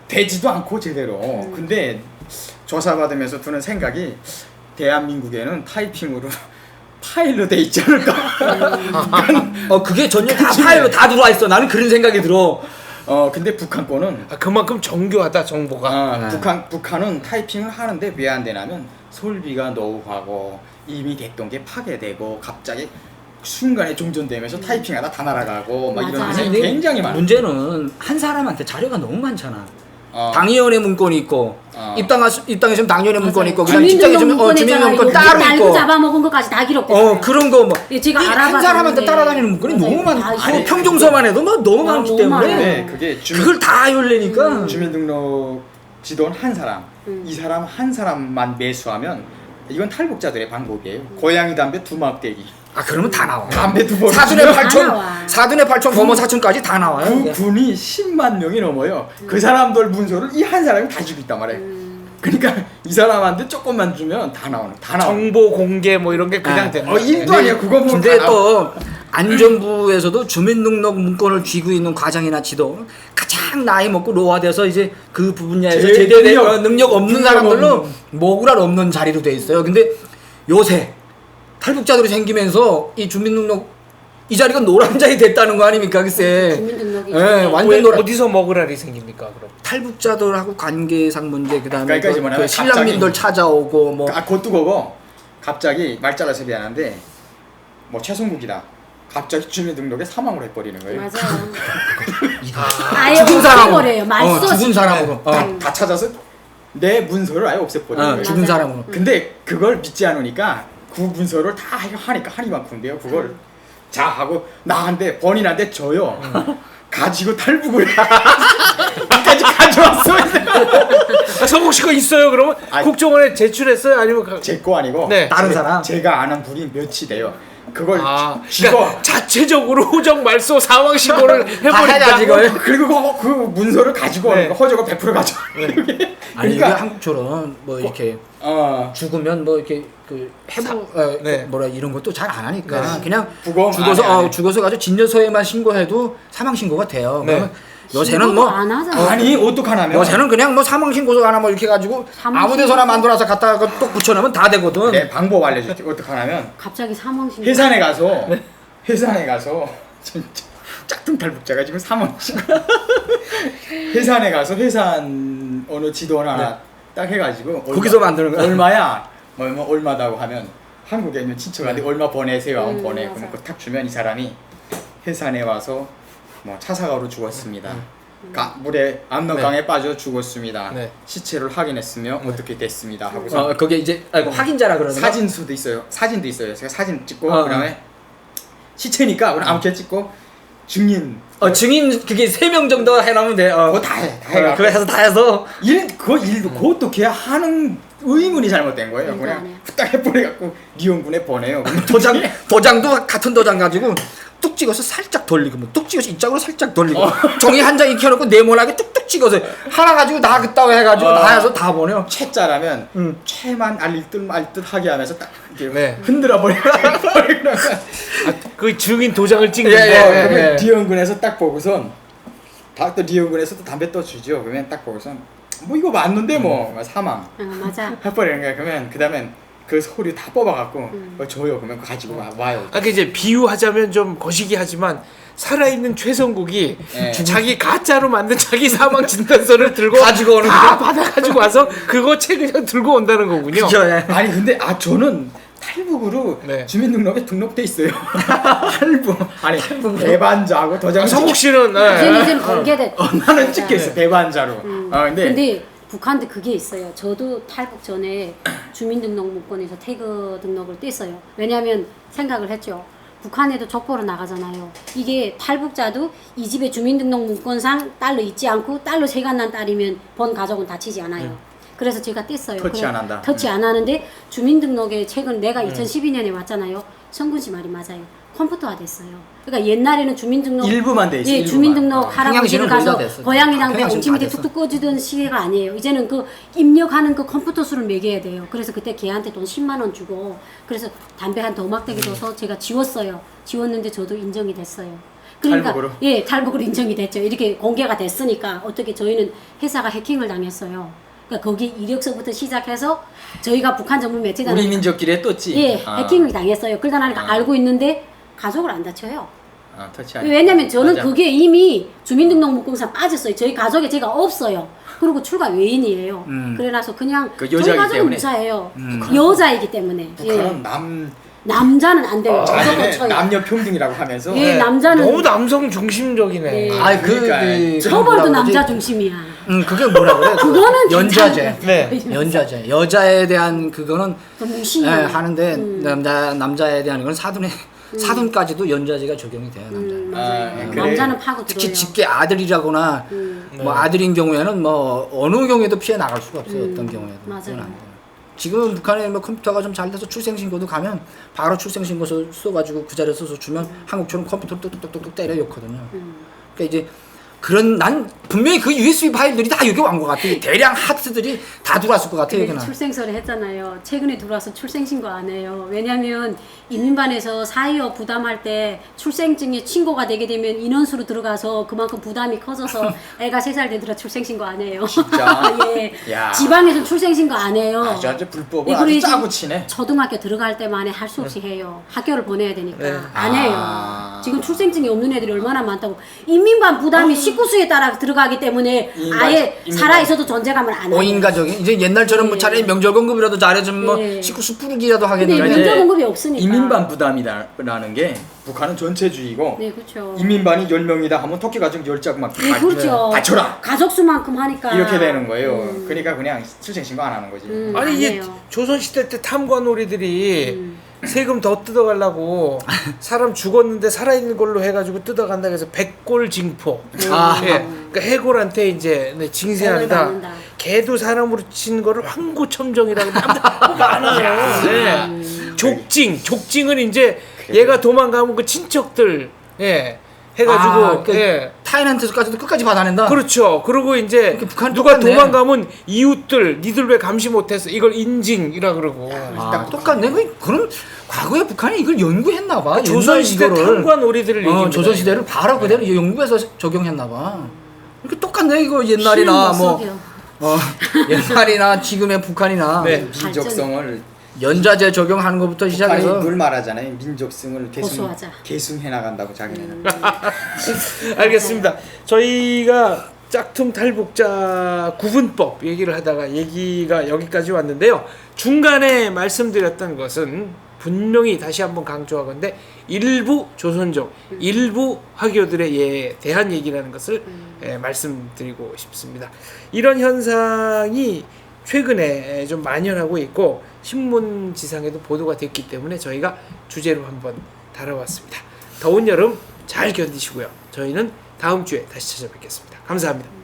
되지도 않고 제대로. 근데 조사받으면서 드는 생각이 대한민국에는 타이핑으로 파일로 돼 있지 않을까. 그게 전혀 다 파일로 다 들어와 있어. 나는 그런 생각이 들어. 근데 북한 거는 아, 그만큼 정교하다 정보가. 북한은 타이핑을 하는데 왜 안 되냐면 설비가 노후하고 이미 됐던 게 파괴되고 갑자기 순간에 종전되면서 타이핑하다 다 날아가고 막 이런 맞아요. 일이 근데 굉장히 많아요. 문제는 한 사람한테 자료가 너무 많잖아. 어. 당위원회 문건이 있고 입당했으면 당위원회 문건이 있고 그다음 주민등록 직장에 있으면 주민등록 문건 따로 달고 있고 잡아먹은 것까지 다 기록돼. 그런 거 뭐. 예, 제가 한 알아봤는데. 사람한테 따라다니는 문건이 맞아요. 너무 많아. 다 그 있어요. 평정서만 해도 뭐 너무 많기 너무 때문에 많아요. 네, 그게 그걸 다 열내니까 주민등록 지도는 한 사람, 이 사람 한 사람만 매수하면 이건 탈북자들의 방법이에요. 고양이 담배 2막대기. 그러면 다 나와. 담배 2번. 사둔의 다 8천, 나와. 사둔의 8천, 범어 4천까지 다 나와요. 그 이게. 군이 10만 명이 넘어요. 그 사람들 문서를 이 한 사람이 다 주고 있단 말이에요. 그러니까 이 사람한테 조금만 주면 다 나와. 정보 공개 뭐 이런 게 그냥 되는. 일도 아니야. 그거 뭐 근데 다 또 안전부에서도 주민등록 문건을 쥐고 있는 과장이나 지도 가장 나이 먹고 노화돼서 이제 그 분야에서 제일 제대로 능력 없는 능력 사람들로 없는. 모구랄 없는 자리로 돼 있어요. 근데 요새 탈북자들이 생기면서 이 주민등록 이 자리가 노란자리 됐다는 거 아닙니까, 글쎄. 주민등록이 예, 완전 왜 노란. 어디서 먹으라리 생깁니까 그럼? 탈북자들하고 관계상 문제, 그다음에 그러니까 이제 그 뭐냐면 신랑민들 갑자기- 찾아오고 뭐. 그것도 그거 갑자기 말 잘라서 미안한데 뭐 최성국이다. 갑자기 주민등록에 사망을 해버리는 거예요. 맞아요. 아예 죽은 사람으로. 없애버려요. 말소 죽은 사람으로. 다 찾아서 내 문서를 아예 없애버리는 거예요. 죽은 맞아요. 사람으로. 근데 그걸 믿지 않으니까 그 문서를 다 하니까 한이만큼인데요. 그걸 자 하고 나한테 본인한테 줘요. 가지고 탈북을 여기까지 가져왔어. 성국 씨가 있어요 그러면? 아니. 국정원에 제출했어요 아니면 제 거 아니고 네. 다른 사람? 제가 아는 분이 몇이 돼요. 그걸 아, 집어 그러니까 자체적으로 호적 말소 사망 신고를 해버린다. 해가지고. 그리고 그 문서를 가지고 오는 네. 거 허저가 100% 가져. 아니 이게 그러니까 한국처럼 뭐 이렇게 죽으면 뭐 이렇게 그 해부 네. 뭐라 이런 것도 잘 안 하니까 네. 그냥 부검 죽어서 안 해. 죽어서 가지고 진료소에만 신고해도 사망 신고가 돼요. 네. 그러면 요새는 신고도 뭐 안 하잖아요. 아니 어떡하냐면 요새는 그냥 뭐 사망 신고서 하나 뭐 이렇게 해가지고 사망 아무 데서나 만들어서 갖다가 똑 붙여놓으면 다 되거든. 내 방법 알려줄게. 어떡하냐면 갑자기 사망신고. 회산에 가서 회산에 가서 진짜 짝퉁 탈북자가 지금 사망시고 회산에 가서 회산 어느 지도나 하나 딱 해가지고 거기서 만드는 거야? 얼마야 뭐 얼마다고 하면 한국에 있는 친척한테 얼마 보내세요 하면 보내. 그러면 맞아. 그 탁 주면 이 사람이 회산에 와서 뭐 차사가로 죽었습니다. 물에 압록강에 빠져 죽었습니다. 네. 시체를 확인했으며 어떻게 됐습니다 하고서 거기에 이제 확인자라 그러는 거. 사진수도 있어요. 사진도 있어요. 제가 사진 찍고 어. 그다음에 시체니까 그럼 아무렇게 찍고 증인 증인 그게 3명 정도 해놓으면 돼. 그거 다 해. 다 해가. 그거 해서 다 해서 그것도 걔 하는 의문이 잘못된 거예요. 그러니까 그냥 후딱 해버려갖고 리온군에 보내요. 그럼 도장도 같은 도장 가지고 뚝 찍어서 살짝 돌리고 뭐 뚝 찍어서 이쪽으로 살짝 돌리고 종이 한 장 익혀놓고 네모나게 뚝뚝 찍어서 하나 가지고 다 그따위 해가지고 다 해서 다 보내요. 채자라면 채만 알릴 듯 말 듯 하게 하면서 딱 이렇게 네. 흔들어 버리고 그 증인 도장을 찍는 예, 거. 예. 그러면 리온군에서 딱 보고선 또 리온군에서 또 담배 또 주죠. 그러면 딱 보고선 뭐 이거 맞는데 뭐 사망 맞아. 해버리는 거야. 그러면 그다음엔 그 서류 다 뽑아갖고 줘요. 그러면 그거 가지고 와요. 아까 이제 비유하자면 좀 거시기 하지만 살아있는 최성국이 예. 자기 가짜로 만든 자기 사망 진단서를 들고 가지고 오는 다 받아 가지고 와서 그거 책을 들고 온다는 거군요. 그죠, 예. 아니 근데 저는 탈북으로 네. 주민등록에 등록돼 있어요. 탈북 아니 배반자하고 도장 성국 씨는 이제는 공개됐. 나는 찍혀 있어 배반자로. 근데 북한도 그게 있어요. 저도 탈북 전에 주민등록문건에서 태그 등록을 뗐어요. 왜냐하면 생각을 했죠. 북한에도 족보로 나가잖아요. 이게 탈북자도 이 집에 주민등록문건상 딸로 있지 않고 딸로 세간 난 딸이면 본 가족은 다치지 않아요. 그래서 제가 뗐어요. 터치 안 한다. 터치 안 하는데 주민등록에 최근 내가 2012년에 왔잖아요. 성군 씨 말이 맞아요. 컴퓨터화 됐어요. 그러니까 옛날에는 주민등록 일부만 돼 있어. 예, 일부만. 주민등록 하라고 집을 평양시는 거의 다 가서 됐어. 고양이랑 평양시는 엉치 다 밑에 됐어. 툭툭 꺼주던 시계가 아니에요. 이제는 그 입력하는 그 컴퓨터 수를 매겨야 돼요. 그래서 그때 걔한테 돈 10만 원 주고 그래서 담배 한 도막대기 줘서 제가 지웠어요. 지웠는데 저도 인정이 됐어요. 그러니까 탈북으로? 예, 탈북으로 인정이 됐죠. 이렇게 공개가 됐으니까 어떻게 저희는 회사가 해킹을 당했어요. 그러니까 거기 이력서부터 시작해서 저희가 북한 전문 매체다. 우리 민족끼리 떴지. 예, 해킹을 당했어요. 그러다 나니까 알고 있는데 가족을 안 다쳐요. 터치 안. 왜냐면 저는 맞아. 그게 이미 주민등록문건상 빠졌어요. 저희 가족에 제가 없어요. 그리고 출가 외인이에요. 그래놔서 그냥 그 저희 여자이기 가족은 때문에. 무사해요. 여자이기 때문에. 북한은 남자는 안 돼요. 무조건 자기네 쳐요. 남녀 평등이라고 하면서 예, 남자는 너무 남성 중심적이네. 네. 아니 그러니까 처벌도 남자 중심이야. 그게 뭐라 그래? 그거는 연좌제. 네. 연좌제. 여자에 대한 그거는 좀 예, 무시해요. 하는데 남자에 대한 건 사돈까지도 연좌제가 적용이 돼요. 남자. 맞아요. 그래. 남자는 파고 특히 들어요. 직계 아들이라거나 뭐 아들인 경우에는 뭐 어느 경우에도 피해 나갈 수가 없어요. 어떤 경우에도. 맞아요. 그건 안 돼요. 지금 북한에 뭐 컴퓨터가 좀 잘 돼서 출생신고도 가면 바로 출생신고서 써가지고 그 자리에 써서 주면 한국처럼 컴퓨터로 뚝뚝뚝뚝 때려 놓거든요. 그러니까 이제 그런 난 분명히 그 USB 파일들이 다 여기 온 것 같아. 대량 하트들이 다 들어왔을 것 같아. 근데 여기는. 출생서를 했잖아요. 최근에 들어와서 출생신고 안 해요. 왜냐면 이민반에서 사이어 부담할 때 출생증에 신고가 되게 되면 인원수로 들어가서 그만큼 부담이 커져서 애가 3살 되더라 출생신고 안 해요. 진짜? 예. 야. 지방에서 출생신고 안 해요. 아주 불법은 예, 아주 그리고 짜고 치네. 초등학교 들어갈 때만에 할 수 없이 해요. 학교를 보내야 되니까 네. 안 해요. 아. 지금 출생증이 없는 애들이 얼마나 많다고. 인민반 부담이 식구수에 따라 들어가기 때문에 아예 살아 있어도 존재감을 안 해요. 5인 가족이 이제 옛날처럼 뭐 네. 차라리 명절 공급이라도 잘해주면 뭐 네. 식구수 부르기라도 근데 하겠는데 명절 공급이 없으니까. 인민반 부담이라는 게 북한은 전체주의고 네, 그렇죠. 인민반이 10명이다 하면 터키 가족 10짝 막 네, 그렇죠. 받쳐라 가족 수만큼 하니까 이렇게 되는 거예요. 그러니까 그냥 출생 신고 안 하는 거지. 아니 안 이게 해요. 조선시대 때 탐관오리들이 세금 더 뜯어가려고 사람 죽었는데 살아있는 걸로 해가지고 뜯어간다 해서 백골 징포. 아. 예, 그러니까 해골한테 이제 네, 징세합니다. 해골 받는다. 개도 사람으로 친 거를 황고첨정이라고 많아요. 네. 족징은 이제 얘가 도망가면 그 친척들 해가지고 타인한테서까지도 끝까지 받아낸다. 그렇죠. 그리고 이제 이렇게 북한 누가 똑같네. 도망가면 이웃들 니들 왜 감시 못했어? 이걸 인징이라 그러고. 아, 똑같네. 그럼 과거에 북한이 이걸 연구했나 봐. 조선시대 탐관오리들을 얘기합니다. 조선시대를 바로 그대로 연구해서 적용했나 봐. 이렇게 똑같네. 이거 옛날이나 뭐 옛날이나 지금의 북한이나 네. 민족성을 연자제 적용하는 것부터 북한이 시작해서 늘 말하잖아요. 민족성을 고수하자. 계승해 나간다고 자기네는. 알겠습니다. 저희가 짝퉁 탈북자 구분법 얘기를 하다가 얘기가 여기까지 왔는데요. 중간에 말씀드렸던 것은 분명히 다시 한번 강조하건대 일부 조선족, 일부 화교들에 대한 얘기라는 것을 말씀드리고 싶습니다. 이런 현상이 최근에 좀 만연하고 있고 신문지상에도 보도가 됐기 때문에 저희가 주제로 한번 다뤄봤습니다. 더운 여름 잘 견디시고요. 저희는 다음 주에 다시 찾아뵙겠습니다. 감사합니다.